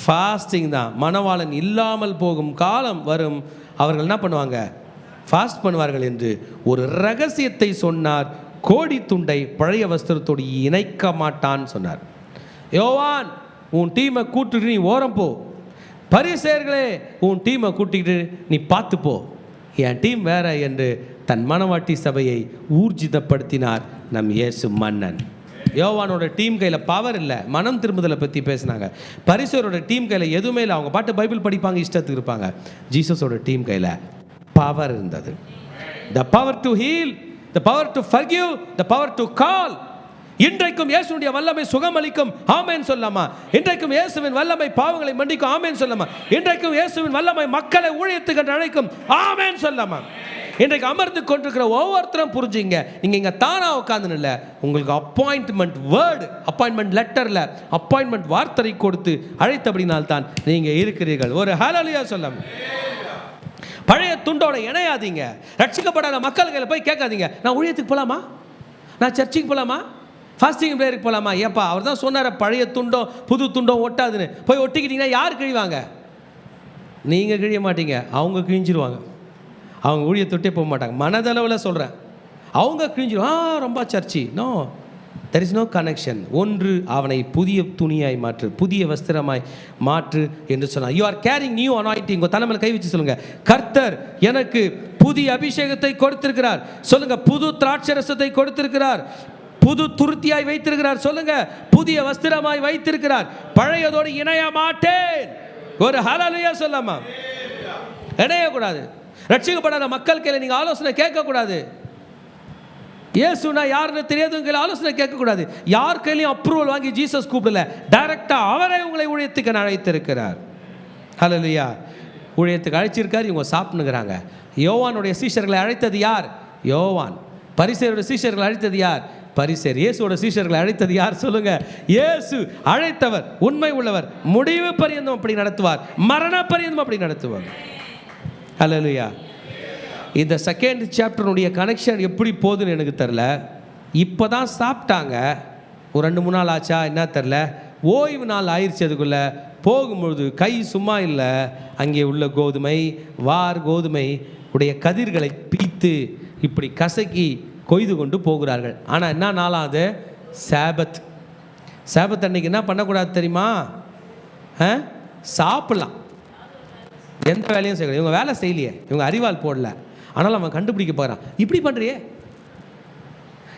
ஃபாஸ்டிங் தான். மணவாளன் இல்லாமல் போகும் காலம் வரும், அவர்கள் என்ன பண்ணுவாங்க? ஃபாஸ்ட் பண்ணுவார்கள் என்று ஒரு ரகசியத்தை சொன்னார். கோடி துண்டை பழைய வஸ்திரத்தோடு இணைக்க மாட்டான்னு சொன்னார். யோவான், உன் டீமை கூட்டுட்டு நீ ஓரம் போ, பரிசேயர்களே, உன் டீமை கூட்டிக்கிட்டு நீ பார்த்துப்போ, என் டீம் வேற என்று தன் மனவாட்டி சபையை ஊர்ஜிதப்படுத்தினார் நம் இயேசு மன்னன். யோவானோட டீம் கையில் பவர் இல்லை, மனம் திரும்புதலை பற்றி பேசினாங்க. பரிசேயரோட டீம் கையில் எதுவுமே இல்லை, அவங்க பாட்டு பைபிள் படிப்பாங்க, இஷ்டத்துக்கு இருப்பாங்க. ஜீசஸோட டீம் கையில் பவர் இருந்தது. the power to heal, the power to forgive, the power to call. இன்றைக்கும் இயேசுவின் வல்லமை சுகமளிக்கும், ஆமென் சொல்லாமா? இன்றைக்கும் இயேசுவின் வல்லமை பாவங்களை மன்னிக்கும், ஆமென் சொல்லாமா? இன்றைக்கும் இயேசுவின் வல்லமை மக்களை ஊழியத்துக்கு அழைக்கும், ஆமென் சொல்லாமா? இன்றைக்கு அமர்ந்து கொண்டிருக்கிற ஒவ்வொருத்தரும் புரிஞ்சுங்க, நீங்கள் இங்கே தானா உட்காந்துன்னு இல்லை, உங்களுக்கு அப்பாயின்ட்மெண்ட் வேர்டு, அப்பாயின்மெண்ட் லெட்டரில் அப்பாயின்மெண்ட் வார்த்தை கொடுத்து அழைத்தபடினால்தான் நீங்கள் இருக்கிறீர்கள். ஒரு ஹல்லேலூயா சொல்லாமா? பழைய துண்டோட இணையாதீங்க. ரட்சிக்கப்படாத மக்கள் கையில் போய் கேட்காதீங்க, நான் ஊழியத்துக்கு போகலாமா, நான் சர்ச்சுக்கு போகலாமா, ஃபாஸ்டிங் ப்ரேயருக்கு போகலாமா? ஏப்பா அவர் தான் சொன்னார் பழைய துண்டோம் புது துண்டோம் ஒட்டாதுன்னு. போய் ஒட்டிக்கிட்டீங்கன்னா யார் கிழிவாங்க? நீங்கள் கிழிய மாட்டீங்க, அவங்க கிழிஞ்சிருவாங்க. அவங்க ஊழியத்தொட்டே போக மாட்டாங்க. மனதளவில் சொல்கிறேன், அவங்க கிழிஞ்சிரும். ரொம்ப சர்ச்சி, no, there is no connection. ஒன்று, அவனை புதிய துணியாய் மாற்று, புதிய வஸ்திரமாய் மாற்று என்று சொன்னார். You are carrying new anointing. உங்கள் தலைமையில் கை வச்சு சொல்லுங்கள், கர்த்தர் எனக்கு புதிய அபிஷேகத்தை கொடுத்திருக்கிறார். சொல்லுங்கள், புது திராட்சரசத்தை கொடுத்திருக்கிறார், புது துருத்தியாய் வைத்திருக்கிறார். சொல்லுங்க, புதிய வஸ்திரமாய் வைத்திருக்கிறார், பழையதோடு இணைய மாட்டேன். ஒரு ஹல்லேலூயா சொல்லாமா? இணையக்கூடாது. ரட்சிக்கப்படாத மக்கள் கையில் நீங்கள் ஆலோசனை கேட்கக்கூடாது. இயேசுனா யாருன்னு தெரியாதவங்க கையில் ஆலோசனை கேட்கக்கூடாது. யார் கையிலையும் அப்ரூவல் வாங்கி ஜீசஸ் கூப்பிடல, டைரக்டாக அவரை உங்களை ஊழியத்துக்கு அழைத்திருக்கிறார். ஹல்லேலூயா. ஊழியத்துக்கு அழைச்சிருக்கார், இவங்க சாப்பிட்டுங்கிறாங்க. யோவானுடைய சீஷர்களை அழைத்தது யார்? யோவான். பரிசேயருடைய சீஷர்களை அழைத்தது யார்? பரிசேயர். இயேசுவோட சீஷர்களை அழைத்தது யார்? சொல்லுங்க, இயேசு. அழைத்தவர் உண்மை உள்ளவர், முடிவு பரியந்தம் அப்படி நடத்துவார், மரண பரியந்தம் அப்படி நடத்துவார். ஹல்லேலூயா. இந்த செகண்ட் சாப்டருடைய கனெக்ஷன் எப்படி போகுதுன்னு எனக்கு தெரில. இப்போ தான் சாப்பிட்டாங்க, ஒரு 2-3 நாள் ஆச்சா என்ன தெரில, ஓய்வு நாள் ஆயிடுச்சு. அதுக்குள்ளே போகும்பொழுது கை சும்மா இல்லை, அங்கே உள்ள கோதுமை, கோதுமை உடைய கதிர்களை பிரித்து இப்படி கசக்கி கொய்து கொண்டு போகிறார்கள். ஆனால் என்ன நாளாக அது? சாபத். சாபத் அன்னைக்கு என்ன பண்ணக்கூடாது தெரியுமா? சாப்பிடலாம், எந்த வேலையும் செய்யணும். இவங்க வேலை செய்யலையே, இவங்க அறிவால் போடல, ஆனாலும் அவன் கண்டுபிடிக்க போகிறான். இப்படி பண்ணுறியே,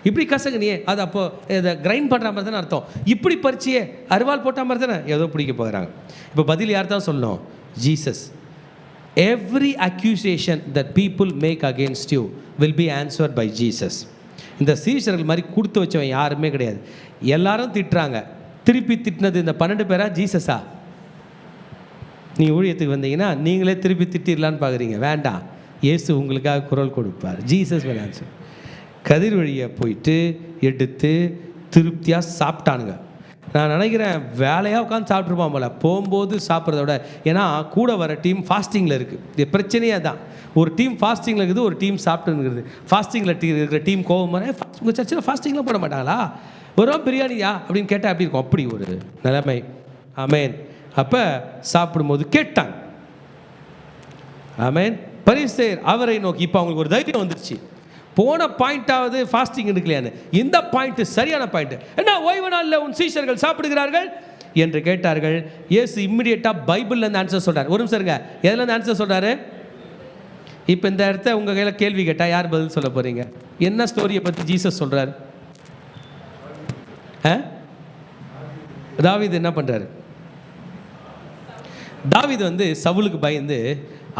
இப்படி கசகுனியே, அது அப்போ இதை கிரைண்ட் பண்ணுற மாதிரி தானே அர்த்தம். இப்படி பறிச்சியே, அறிவால் போட்ட மாதிரி தானே ஏதோ பிடிக்க போகிறாங்க. இப்போ பதில் யார் தான் சொல்லணும்? Jesus. Every accusation that people make against you will be answered by Jesus. இந்த சீஷர்கள் மாதிரி கொடுத்து வச்சவன் யாருமே கிடையாது. எல்லாரும் திட்டுறாங்க, திருப்பி திட்டினது இந்த 12 பேரா ஜீசஸா? நீ ஊழியத்துக்கு வந்தீங்கன்னா நீங்களே திருப்பி திட்டிடலான்னு பார்க்குறீங்க. வேண்டாம், இயேசு உங்களுக்காக குரல் கொடுப்பார். Jesus will answer. கதிர் வழியை போயிட்டு எடுத்து திருப்தியாக சாப்பிட்டானுங்க. நான் நினைக்கிறேன் வேலையாக உட்காந்து சாப்பிட்ருப்பான் போல, போகும்போது சாப்பிட்றத விட. ஏன்னா கூட வர டீம் ஃபாஸ்டிங்கில் இருக்குது. இது பிரச்சனையே தான். ஒரு டீம் ஃபாஸ்டிங்கில் இருக்குது, ஒரு டீம் சாப்பிட்டுங்கிறது. ஃபாஸ்டிங்கில் இருக்கிற டீம் கோவம் வர, உங்கள் சர்ச்சில் ஃபாஸ்டிங்லாம் போட மாட்டாங்களா, வெறும் பிரியாணியா அப்படின்னு கேட்டால் அப்படி இருக்கும். அப்படி ஒரு நிலைமை. ஆமேன். அப்போ சாப்பிடும்போது கேட்டாங்க. ஆமேன். பரிசேயர் அவரை நோக்கி, இப்போ அவங்களுக்கு ஒரு தைரியம் வந்துருச்சு. போன பாயிண்டாவது ஃபாஸ்டிங் எடுக்கலையான்னு, இந்த பாயிண்ட் சரியான பாயிண்ட். என்ன, ஓய்வு நாளில் உன் சீஷர்கள் சாப்பிடுகிறார்கள் என்று கேட்டார்கள். இயேசு இம்மிடியேட்டாக பைபிள்லேருந்து ஆன்சர் சொல்கிறார். ஒரு நிமிஷம் இருங்க, எதுலேருந்து ஆன்சர் சொல்கிறாரு? இப்போ இந்த இடத்த உங்கள் கையில் கேள்வி கேட்டால் யார் பதில் சொல்ல போகிறீங்க? என்ன ஸ்டோரியை பற்றி ஜீசஸ் சொல்கிறார்? தாவீது என்ன பண்ணுறாரு? தாவீது சவுலுக்கு பயந்து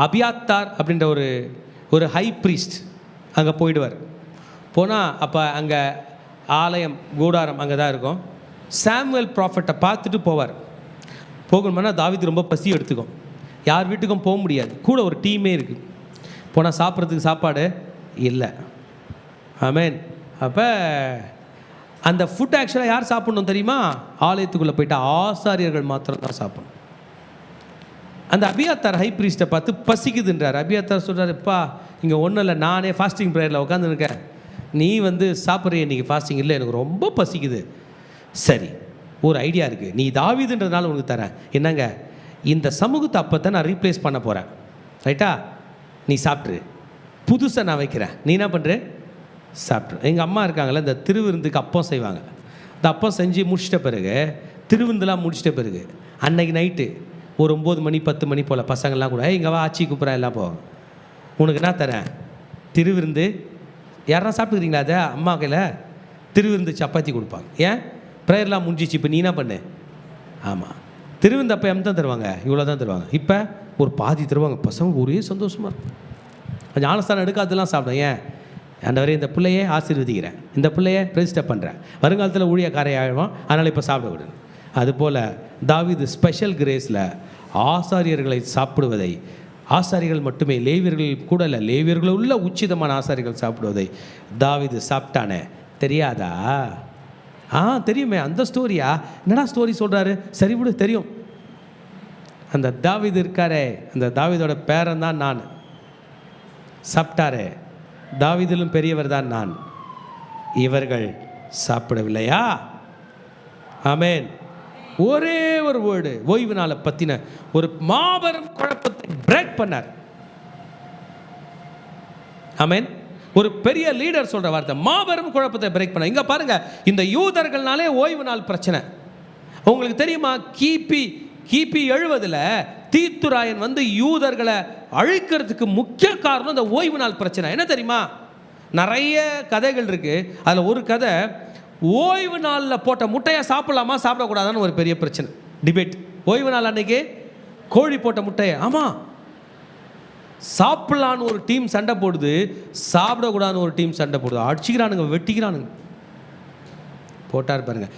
அபியாத்தார் அப்படின்ற ஒரு ஹை ப்ரீஸ்ட் அங்கே போயிடுவார். போனால் அப்போ அங்கே ஆலயம் கூடாரம் அங்கே தான் இருக்கும். சாமுவேல் ப்ராஃபட்டை பார்த்துட்டு போவார். போகணும்னா தாவீது ரொம்ப பசி எடுத்துக்கும், யார் வீட்டுக்கும் போக முடியாது, கூட ஒரு டீமே இருக்குது. போனால் சாப்பிட்றதுக்கு சாப்பாடு இல்லை. ஆமேன். அப்போ அந்த ஃபுட் ஆக்சுவலாக யார் சாப்பிட்ணும் தெரியுமா? ஆலயத்துக்குள்ளே போயிட்டு ஆசாரியர்கள் மாத்திரம் தான் சாப்பிடணும். அந்த அபியாத்தார் ஹை ப்ரீஸ்ட்டை பார்த்து பசிக்குதுன்றார். அபியாத்தார் சொல்கிறார், எப்பா இங்கே ஒன்றும் இல்லை, நானே ஃபாஸ்டிங் ப்ரேயரில் உட்காந்துருக்கேன், நீ ஃபாஸ்டிங் இன்றைக்கி ஃபாஸ்டிங் இல்லை, எனக்கு ரொம்ப பசிக்குது. சரி, ஒரு ஐடியா இருக்குது, நீ தாவீதுன்றதுனால உனக்கு தரேன். என்னங்க, இந்த சமூகத்தை அப்போ தான் நான் ரீப்ளேஸ் பண்ண போகிறேன், ரைட்டா? நீ சாப்பிட்ரு, புதுசாக நான் வைக்கிறேன், நீ என்ன பண்ணுற? சாப்பிட்ரு. எங்கள் அம்மா இருக்காங்களே, இந்த திருவிருந்துக்கு அப்பம் செய்வாங்க. இந்த அப்பம் செஞ்சு முடிச்சிட்ட பிறகு, திருவிருந்துலாம் முடிச்சிட்ட பிறகு, அன்னைக்கு நைட்டு ஒரு 9 மணி 10 மணி போல் பசங்கள்லாம் கூட இங்கே வா ஆச்சி கூப்பிட்றேன் எல்லாம் போ, உனக்கு என்ன தரேன் திருவிருந்து. யாரெல்லாம் சாப்பிட்டுக்கிறீங்களா அதை அம்மா கையில் திருவிருந்து சப்பாத்தி கொடுப்பாங்க. ஏன் ப்ரேயர்லாம் முடிஞ்சிச்சு, இப்போ நீ என்ன பண்ணு. ஆமாம், திருவிருந்து அப்போ எம் தான் தருவாங்க, இவ்வளோ தான் தருவாங்க. இப்போ ஒரு பாதி தருவாங்க. பசங்க ஒரே சந்தோஷமாக இருக்கும். ஞானஸ்தானம் எடுக்காதெல்லாம் சாப்பிடும். ஏன் ஆண்டவரே இந்த பிள்ளையே ஆசீர்வதிக்கிறேன், இந்த பிள்ளையை ரெஜிஸ்டர் பண்ணுறேன், வருங்காலத்தில் ஊழியக்காரை ஆகிடுவோம், அதனால் இப்போ சாப்பிட விடணும். அதுபோல் தாவீது ஸ்பெஷல் கிரேஸில் ஆசாரியர்களை சாப்பிடுவதை, ஆசாரிகள் மட்டுமே லேவியர்கள் கூட இல்லை, லேவியர்கள் உள்ள உச்சிதமான ஆசாரிகள் சாப்பிடுவதை தாவீது சாப்பிட்டானே, தெரியாதா? தெரியுமே. அந்த ஸ்டோரியா? என்னடா ஸ்டோரி சொல்கிறாரு? சரி விடு, தெரியும். அந்த தாவீது இருக்காரே, அந்த தாவீதோட பேரன் தான் நான். சாப்பிட்டாரே, தாவீதிலும் பெரியவர் தான் நான். இவர்கள் சாப்பிடவில்லையா? ஆமென். ஒரே ஒரு வேர்டு, ஓய்வு நாளை பற்றின ஒரு மாபெரும் குழப்பத்தை பிரேக் பண்ணார். ஆமென். ஒரு பெரிய லீடர் சொல்ற வார்த்தை, மாபெரும் குழப்பத்தை பிரேக் பண்ண. இங்க பாருங்க, இந்த யூதர்கள்னாலே ஓய்வு நாள் பிரச்சனை. உங்களுக்கு தெரியுமா, கிபி 70 தீத்துராயன் வந்து யூதர்களை அழிக்கிறதுக்கு முக்கிய காரணம் இந்த ஓய்வு நாள் பிரச்சனை. என்ன தெரியுமா? நிறைய கதைகள் இருக்கு. அதில் ஒரு கதை, ஓய்வு நாளில் போட்ட முட்டையை சாப்பிடலாமா சாப்பிடக்கூடாதான்னு ஒரு பெரிய பிரச்சனை, டிபேட். ஓய்வு நாள் அன்னைக்கு கோழி போட்ட முட்டையை ஆமாம் சாப்பிடலான்னு ஒரு டீம் சண்டை போடுது, சாப்பிடக்கூடாதுன்னு ஒரு டீம் சண்டை போடுது. அடிச்சுக்கிறானுங்க, வெட்டிக்கிறானுங்க. போட்டார் பாருங்க.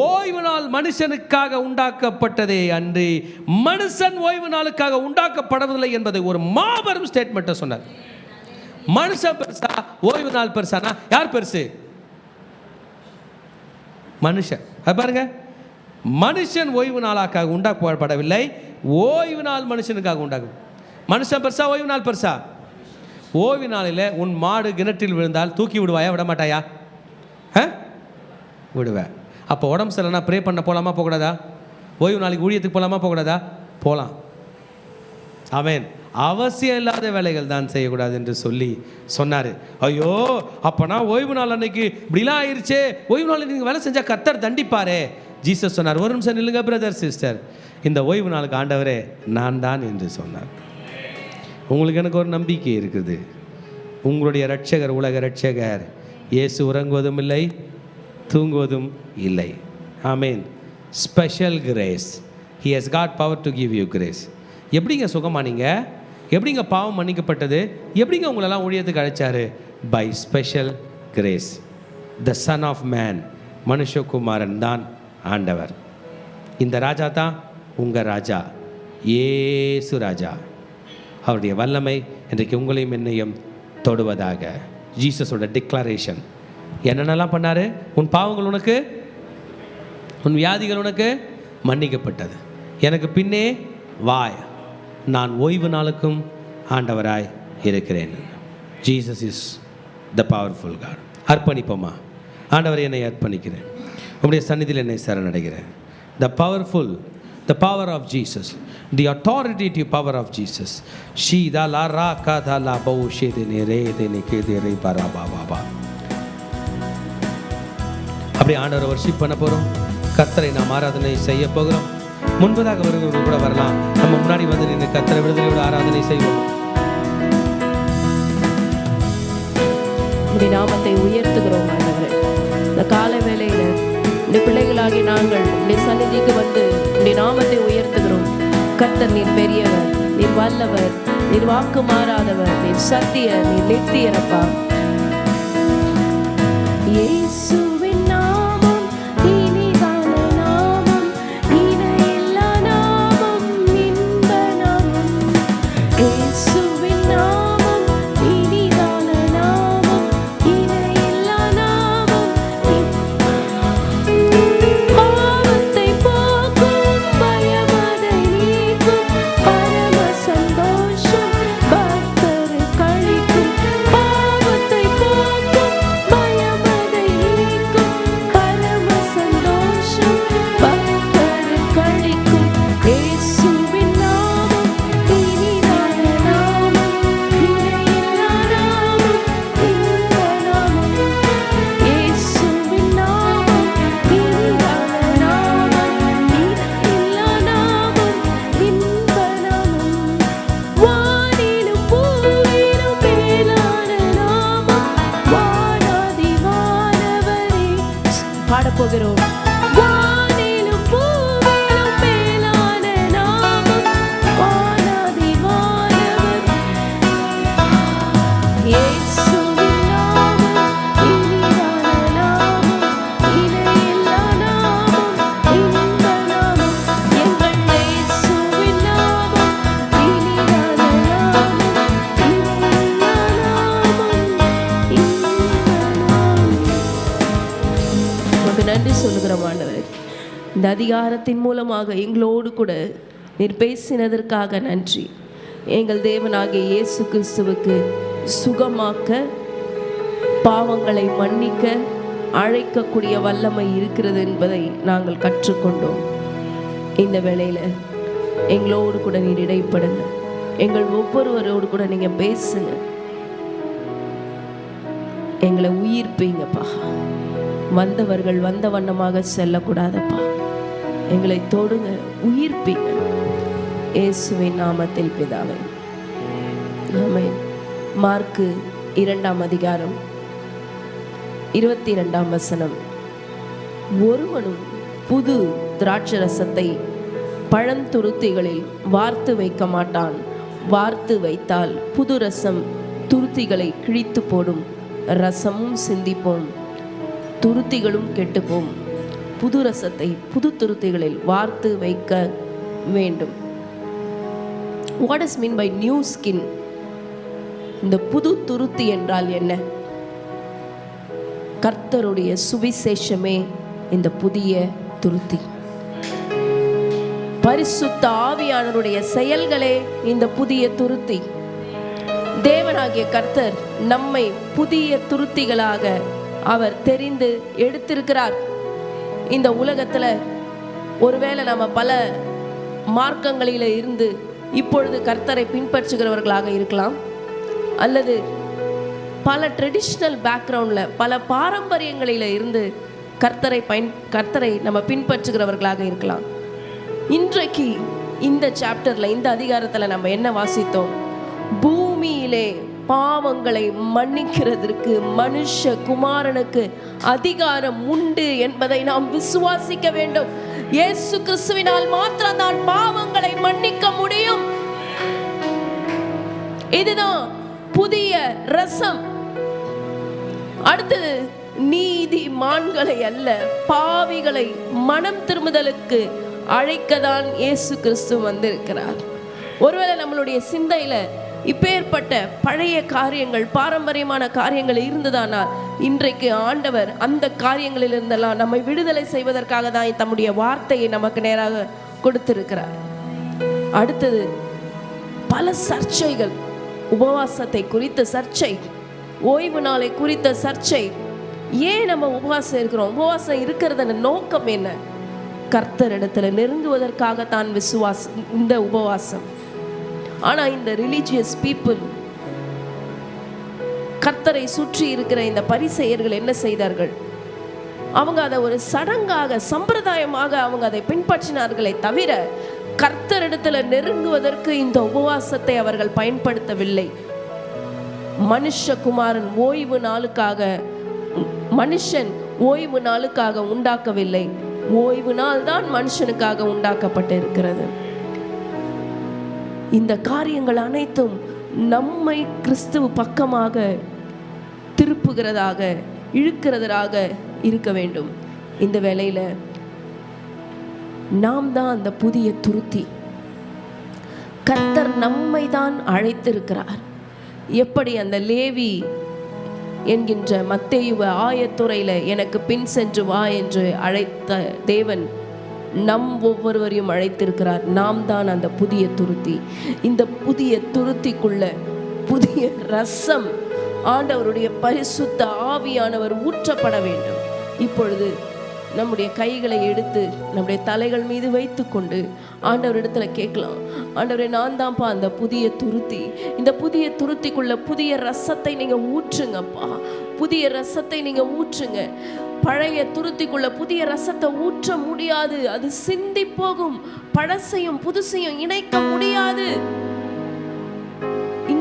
ஓய்வு நாள் மனுஷனுக்காக உண்டாக்கப்பட்டதே அன்றி மனுஷன் ஓய்வு நாளுக்காக உண்டாக்கப்படவில்லை என்பதை ஒரு மாபெரும் ஸ்டேட்மெண்ட்டை சொன்னார். மனுஷன் பெருசா, ஓய்வு நாள் பெருசானா யார் பெருசு? மனுஷன். அது பாருங்க, மனுஷன் ஓய்வு நாளாக்காக உண்டாக்கப்படவில்லை, ஓய்வு நாள் மனுஷனுக்காக உண்டாக்கும். மனுஷன் பெருசா, ஓய்வு நாள் பெருசா? ஓய்வு நாளில் உன் மாடு கிணற்றில் விழுந்தால் தூக்கி விடுவாயா, விட மாட்டாயா? விடுவேன். அப்போ உடம்பு சரியில்லைனா ப்ரே பண்ண போகலாமா போகக்கூடாதா? ஓய்வு நாளைக்கு ஊழியத்துக்கு போகலாமா போகக்கூடாதா? போகலாம். ஆமென். அவசியம் இல்லாத வேலைகள் தான் செய்யக்கூடாது என்று சொல்லி சொன்னார். ஐயோ, அப்போனா ஓய்வு நாள் அன்னைக்கு இப்படிலாம் ஆயிடுச்சே, ஓய்வு நாள் நீங்கள் வேலை செஞ்சால் கர்த்தர் தண்டிப்பாரே. ஜீசஸ் சொன்னார், ஒரு நிமிஷம் நில்லுங்க பிரதர் சிஸ்டர், இந்த ஓய்வு நாளுக்கு ஆண்டவரே நான் தான் என்று சொன்னார். உங்களுக்கு எனக்கு ஒரு நம்பிக்கை இருக்குது. உங்களுடைய இரட்சகர், உலக இரட்சகர் இயேசு உறங்குவதும் இல்லை, தூங்குவதும் இல்லை. Amen. Special grace. He has God power to give you grace. எப்படிங்க சுகமானீங்க? எப்படிங்க பாவம் மன்னிக்கப்பட்டது? எப்படிங்க உங்களெல்லாம் ஊழியத்துக்கு அழைச்சாரு? By special grace. The son of man, மனுஷகுமாரன் தான் ஆண்டவர். இந்த ராஜா தான் உங்கள் ராஜா, இயேசு ராஜா. அவருடைய வல்லமை இன்றைக்கு உங்களையும் என்னையும் தொடுவதாக. ஜீசஸோட டிக்ளரேஷன் என்னென்னலாம் பண்ணார்? உன் பாவங்கள் உனக்கு, உன் வியாதிகள் உனக்கு மன்னிக்கப்பட்டது, எனக்கு பின்னே வாய், நான் ஓய்வு நாளுக்கும் ஆண்டவராய் இருக்கிறேன். Jesus is the powerful God. அர்ப்பணிப்போமா? ஆண்டவரை என்னை அர்ப்பணிக்கிறேன், உங்களுடைய சந்நிதியில் என்னை சரணடைகிறேன். The powerful, the power of Jesus, the authoritative power of Jesus. She da la ra ka da la bo she de ne re de ne ke de re bara ba ba ba. அப்படியே ஆண்டவரை worship பண்ண போகிறோம். கர்த்தரை நாம் ஆராதனை செய்ய போகிறோம். முன்பதாக வருகிறவர்கள் கூட வரலாம். நம்ம முன்னாடி வந்து நின்று கர்த்தரை விடுதலையோடு ஆராதனை செய்வோம். உடைய நாமத்தை உயர்த்துகிறோம் ஆண்டவரே. இந்த காலை வேளையில இந்த பிள்ளைகளாகி நாங்கள் உடைய சந்நிதிக்கு வந்து உடைய நாமத்தை உயர்த்துகிறோம். கர்த்தர் நீர் பெரியவர், நீர் வல்லவர், நீர் வாக்கு மாறாதவர், நீர் சத்திய, நீர் நித்தியரப்பா. இயேசுவின் நாமம் இனிதான நாமம், இணையில்லா நாமம், இன்ப நாமம். இயேசுவின் நாமம் இனிதான நாமம், இணையில்லா நாமம். பாவத்தை போக்கும், பயமதை நீக்கும், பரம சந்தோஷம் பக்தரை கழிக்கும். பாவத்தை போக்கும், பயமதை நீக்கும், பாடப்போகிறோம். வானிலும் பூவிலும் மேலான நாமம் வானாதி வானவர் இயேசுவின் நாமம் இனிதான நாமம் இணையில்லா நாமம் இந்த நாமம் எங்கள் இயேசுவின் நாமம் இனிதான நாமம் இணையில்லா நாமம் இந்த நாமம். உமக்கு நன்றி சொல்லுகிறோம் ஆண்டவரே. இந்த அதிகாரத்தின் மூலமாக எங்களோடு கூட நீர் பேசினதற்காக நன்றி. எங்கள் தேவனாகிய இயேசு கிறிஸ்துவுக்கு சுகமாக்க, பாவங்களை மன்னிக்க அழைக்கக்கூடிய வல்லமை இருக்கிறது என்பதை நாங்கள் கற்றுக்கொண்டோம். இந்த வேளையில் எங்களோடு கூட நீர் இடைப்படுங்க. எங்கள் ஒவ்வொருவரோடு கூட நீங்கள் பேசுங்க. எங்களை உயிர்ப்பீங்கப்பா. வந்தவர்கள் வந்த வண்ணமாக செல்லக்கூடாதப்பா. எங்களை தொடுங்க, உயிர்ப்பீங்க. இயேசுவின் நாமத்தில் பிதாவே, ஆமென். மார்க்கு 2ஆம் அதிகாரம் 22ஆம் வசனம். ஒருவனும் புது திராட்சரசத்தை பழந்துருத்திகளில் வார்த்து வைக்க மாட்டான். வார்த்து வைத்தால் புது ரசம் துருத்திகளை கிழித்து போடும். ரசமும் சிந்திப்போம், துருத்திகளும் கெட்டுப்போம். புது ரசத்தை புது துருத்திகளில் வார்த்து வைக்க வேண்டும். What is mean by new skin? இந்த புது துருத்தி என்றால் என்ன? கர்த்தருடைய சுவிசேஷமே இந்த புதிய துருத்தி. பரிசுத்த ஆவியானவருடைய செயல்களே இந்த புதிய துருத்தி. தேவனாகிய கர்த்தர் நம்மை புதிய துருத்திகளாக அவர் தெரிந்து எடுத்திருக்கிறார். இந்த உலகத்தில் ஒருவேளை நம்ம பல மார்க்கங்களில் இருந்து இப்பொழுது கர்த்தரை பின்பற்றுகிறவர்களாக இருக்கலாம், அல்லது பல ட்ரெடிஷ்னல் பேக்ரவுண்டில் பல பாரம்பரியங்களில் இருந்து கர்த்தரை நம்ம பின்பற்றுகிறவர்களாக இருக்கலாம். இன்றைக்கு இந்த சாப்டரில், இந்த அதிகாரத்தில் நம்ம என்ன வாசித்தோம்? பூமியிலே பாவங்களை மன்னிக்கிறதற்கு மனுஷ குமாரனுக்கு அதிகாரம் உண்டு என்பதை நாம் விசுவாசிக்க வேண்டும். இயேசு கிறிஸ்துவினால் மாத்திரம் தான் பாவங்களை மன்னிக்க முடியும். இதுதான் புதிய ரசம். அடுத்தது, நீதிமான்களை அல்ல பாவிகளை மனம் திரும்புதலுக்கு அழைக்கதான் இயேசு கிறிஸ்து வந்திருக்கிறார். ஒருவேளை நம்மளுடைய சிந்தையில இப்பேற்பட்ட பழைய காரியங்கள், பாரம்பரியமான காரியங்கள் இருந்ததானால் இன்றைக்கு ஆண்டவர் அந்த காரியங்களிலிருந்தெல்லாம் நம்மை விடுதலை செய்வதற்காக தான் தம்முடைய வார்த்தையை நமக்கு நேராக கொடுத்திருக்கிறார். அடுத்தது, பல சர்ச்சைகள், உபவாசத்தை குறித்த சர்ச்சை, ஓய்வு நாளை குறித்த சர்ச்சை. ஏன் நம்ம உபவாசம் இருக்கிறோம்? உபவாசம் இருக்கிறத நோக்கம் என்ன? கர்த்தரிடத்துல நெருங்குவதற்காகத்தான் இந்த உபவாசம். ஆனால் இந்த ரிலீஜியஸ் பீப்புள், கர்த்தரை சுற்றி இருக்கிற இந்த பரிசேயர்கள் என்ன செய்தார்கள்? அவங்க அதை ஒரு சடங்காக, சம்பிரதாயமாக அவங்க அதை பின்பற்றினார்களே தவிர கர்த்தரிடத்துல நெருங்குவதற்கு இந்த உபவாசத்தை அவர்கள் பயன்படுத்தவில்லை. மனுஷகுமாரன் ஓய்வு நாளுக்காக, மனுஷன் ஓய்வு நாளுக்காக உண்டாக்கவில்லை, ஓய்வு நாள் தான் மனுஷனுக்காக உண்டாக்கப்பட்டு இருக்கிறது. இந்த காரியங்கள் அனைத்தும் நம்மை கிறிஸ்துவ பக்கமாக திருப்புகிறதாக, இழுக்கிறதாக இருக்க வேண்டும். இந்த வேளையில நாம் தான் அந்த புதிய துருத்தி. கர்த்தர் நம்மை தான் அழைத்திருக்கிறார். எப்படி அந்த லேவி என்கின்ற மத்தேயுவ ஆயத்துறையில எனக்கு பின் சென்று வா என்று அழைத்த தேவன் நம் ஒவ்வொருவரையும் அழைத்திருக்கிறார். நாம் தான் அந்த புதிய துருத்தி. இந்த புதிய துருத்திக்குள்ள புதிய ரசம், ஆண்டவருடைய பரிசுத்த ஆவியானவர் ஊற்றப்பட வேண்டும். இப்பொழுது நம்முடைய கைகளை எடுத்து நம்முடைய தலைகள் மீது வைத்து கொண்டு ஆண்டவரிடத்துல கேட்கலாம், ஆண்டவரே நான் தான்ப்பா அந்த புதிய துருத்தி. இந்த புதிய துருத்திக்குள்ள புதிய ரசத்தை நீங்க ஊற்றுங்கப்பா, புதிய ரசத்தை நீங்க ஊற்றுங்க. பழைய துருத்திக்குள்ள புதிய ரசத்தை ஊற்ற முடியாது, அது சிந்தி போகும். பழசையும் புதுசையும் இணைக்க முடியாது.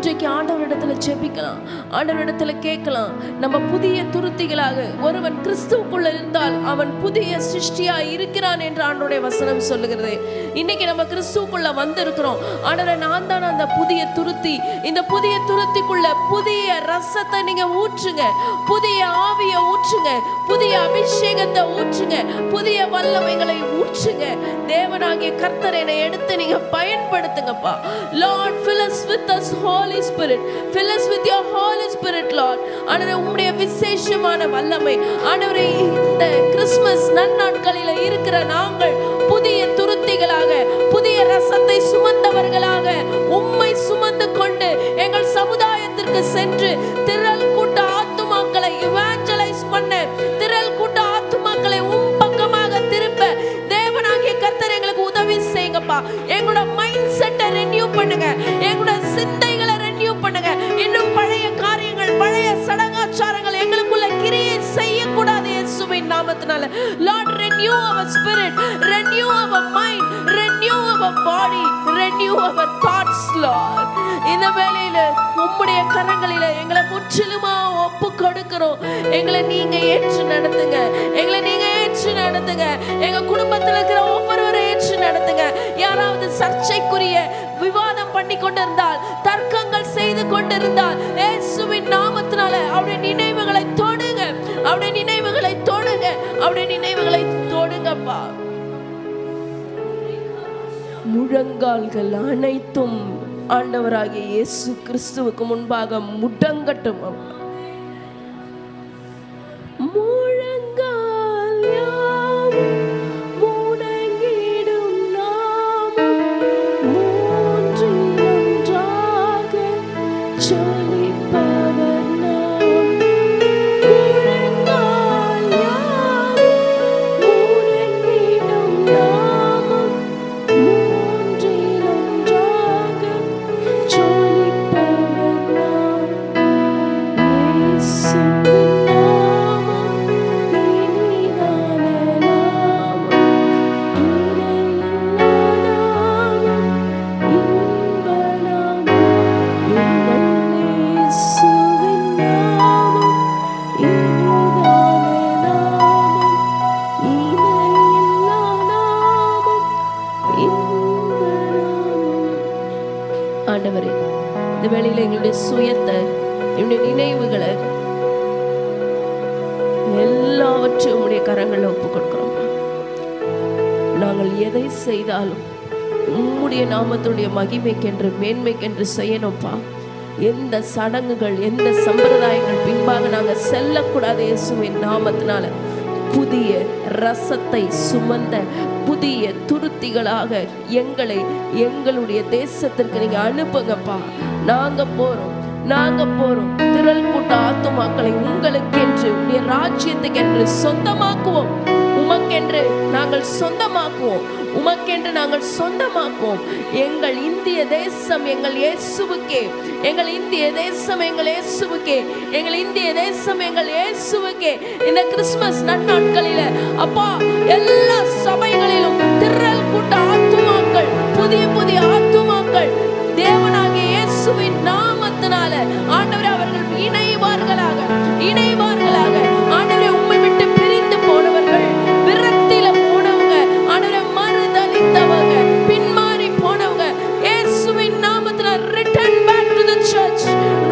இன்றைக்கு ஆண்டவரிடத்துல ஜெபிக்கலாம், ஆண்டவரிடத்துல கேட்கலாம். நம்ம புதிய துருத்திகளாக, ஒருவன் கிறிஸ்துவுக்குள்ள இருந்தால் அவன் புதிய சிருஷ்டியா இருக்கிறான் என்று ஆண்டவருடைய வசனம் சொல்லுகிறது. இன்னைக்கு நம்ம கிறிஸ்துவுக்குள்ள வந்திருக்கிறோம். ஆண்டவரே, நான் தான் அந்த புதிய துருத்தி. இந்த புதிய துருத்திக்குள்ள புதிய ரசத்தை நீங்க ஊற்றுங்க, புதிய ஆவியை ஊற்றுங்க, புதிய அபிஷேகத்தை ஊற்றுங்க, புதிய வல்லமைகளை ஊற்றுங்க. தேவனாகிய கர்த்தர் என்னை எடுத்து நீங்க பயன்படுத்துங்கப்பா. Lord, fill us with this Holy Spirit, fill us with your Holy Spirit, Lord. ஆண்டவரே, உம்முடைய விசேஷமான வல்லமை, ஆண்டவரே, இந்த கிறிஸ்மஸ் நன்னாட்களில இருக்கிற நாங்கள் புதிய துருத்திகளாக, புதிய ரசத்தை சுமந்தவர்களாக உம்மை சுமந்து கொண்டு எங்கள் சமுதாயத்திற்கு சென்று திரள் கூட்ட ஆத்துமாக்களை இவாஞ்சலைஸ் பண்ண, திரள் கூட்ட ஆத்துமாக்களை உம் பக்கமாக திருப்ப தேவனாகிய கர்த்தர் எங்களுக்கு உதவி செய்யுங்கப்பா. எங்களோட மைண்ட் செட்டை ரெனியூ பண்ணுங்க, எங்களோட சிந்தைகளை ரெனியூ பண்ணுங்க. இன்னும் பழைய காரியங்கள், பழைய சடங்காச்சாரங்கள் எங்களுக்குள்ள கிரியை செய்யக்கூடாது இயேசுவின் நாமத்தினால. Lord, renew our spirit, renew our mind, renew our body, renew our thoughts, Lord. இந்த வேளையில உம்முடைய கரங்களில எங்களை முற்றிலுமா ஒப்பு கொடுக்கிறோம். எங்களை நீங்க ஏற்று நடத்துங்க, எங்களை நீங்க ஏற்று நடத்துங்க. எங்க குடும்பத்தில் இருக்கிற ஒவ்வொருவரும் ஏற்று நடத்துங்க. யாராவது சர்ச்சைக்குரிய விவாதம் பண்ணி கொண்டிருந்தால், தர்க்கங்கள் செய்து கொண்டிருந்தால், இயேசுவின் நாமத்தினால அவருடைய நினைவுகளை தொடுங்க, அவருடைய நினைவுகளை தொடுங்க, அவருடைய நினைவுகளை தொடுங்கப்பா. முழங்கால்கள் அனைத்தும் ஆண்டவராகிய இயேசு கிறிஸ்துவுக்கு முன்பாக முடங்கட்டும். முழங்கால் யாவும் முடங்கிடும், நாமும் மூன்றில் ஒன்றாக ஜொலிப்பவர் நாம். முழங்கால் யாவும் முடங்கிடும், நாமும் மூன்றில் ஒன்றாக ஜொலிப்பவர் நாம். இயேசுவின் நாமம் இனிதான நாமம், இணையில்லா நாமம், இன்ப நாமம். எங்கள் இயேசுவின் நாமம் இனிதான நாமம், இணையில்லா நாமம், இன்ப நாமம். ஆண்டவரே, இந்த வேளையில எங்களுடைய சுயத்தை, என்னுடைய நினைவுகளை எல்லாவற்றையும் உம்முடைய கரங்களில் ஒப்பு கொடுக்கிறோம். நாங்கள் எதை செய்தாலும் உம்முடைய நாமத்துடைய மகிமைக்கென்று, மேன்மைக்கென்று செய்யணும்ப்பா. எந்த சடங்குகள், எந்த சம்பிரதாயங்கள் பின்பாக நாங்கள் செல்லக்கூடாது இயேசுவின் நாமத்தினால. புதிய ரசத்தை சுமந்த புதிய துருத்திகளாக எங்களை எங்களுடைய தேசத்திற்கு நீங்க அனுப்புங்கப்பா. நாங்க போறோம், நாங்க போறோம். திரள் கூட்ட ஆத்துமாக்களை உங்களுக்கென்று, உடைய ராஜ்யத்துக்கென்று சொந்தமாக்குவோம். உமக்கென்று நாங்கள் சொந்தமாக்குவோம், உமக்கென்று நாங்கள் சொந்தமாக்குவோம். எங்கள் இந்திய தேசம் எங்கள் இயேசுவுக்கே, எங்கள் இந்திய தேசம் எங்கள் இயேசுவுக்கே, எங்கள் இந்திய தேசம் எங்கள் இயேசுவுக்கே. இந்த கிறிஸ்துமஸ் நன்னாட்களில அப்பா, எல்லா சபைகளிலும் திரள் கூட்ட ஆத்துமாக்கள், புதிய புதிய ஆத்துமாக்கள் தேவனாகிய இயேசுவின் நாமத்தினால ஆண்டவரே அவர்கள் இணைவார்களாக, இணைவார்களாக. ஆண்டவரே, உம்மை விட்டு பிரிந்து போனவர்கள், விரக்தியில போனவங்க, ஆண்டவரே மறுதலித்தவங்க, பின்மாறி போனவங்க, இயேசுவின் நாமத்தினால return back to the church,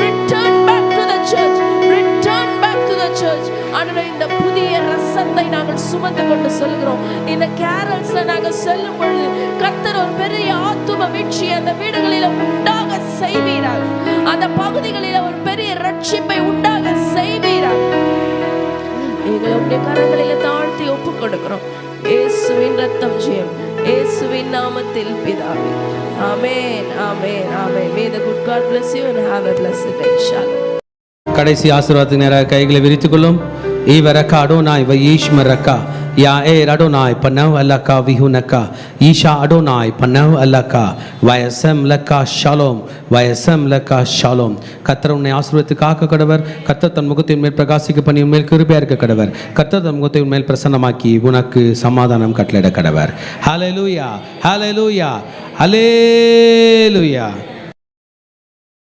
return back to the church, return back to the church. ஆண்டவரே, இந்த புதிய ரசத்தை நாங்கள் சுமந்து கொண்டு சொல்கிறோம். இந்த கேரல்ஸ்ல நாங்கள் செல்லும் பொழுது கர்த்தர் ஒரு பெரிய ஆத்தும வீழ்ச்சி அந்த வீடுகளில உண்டாக செய்வீரார், அந்த பகுதிகளில ஒரு பெரிய ரட்சிப்பை உண்டாக செய்வீரார். எங்களுடைய கரங்களில தாழ்த்தி ஒப்பு கொடுக்கிறோம். இயேசுவின் ரத்தம் ஜெயம், இயேசுவின் நாமத்தில் பிதாவே. ஆமென், ஆமென், ஆமென். May the good God bless you and have a blessed day. Shalom. கடைசி ஆசீர்வாதத்துக்கு நேராக கைகளை விரித்துக் கொள்ளும். ஈவரக்கா அடோனாய் வயீஷ்மரக்கா யாஏர் அடோனாய் பனவ் அல்லக்கா விஹுனக்கா ஈஷா அடோனாய் பனவ் அல்லக்கா வயசம் லக்கா ஷாலோம், வயசம் லக்கா ஷாலோம். கர்த்தர் உன்னை ஆசீர்வதித்து காக்க கடவர். கர்த்தர் தன் முகத்தின் மேல் பிரகாசிக்க பண்ணி உன்மேல் கிருபையா இருக்க கடவர். கர்த்தர் தன் முகத்தை உன்மேல் பிரசன்னமாக்கி உனக்கு சமாதானம் கட்டளையிட கடவர். ஹல்லேலூயா, ஹல்லேலூயா, ஹல்லேலூயா.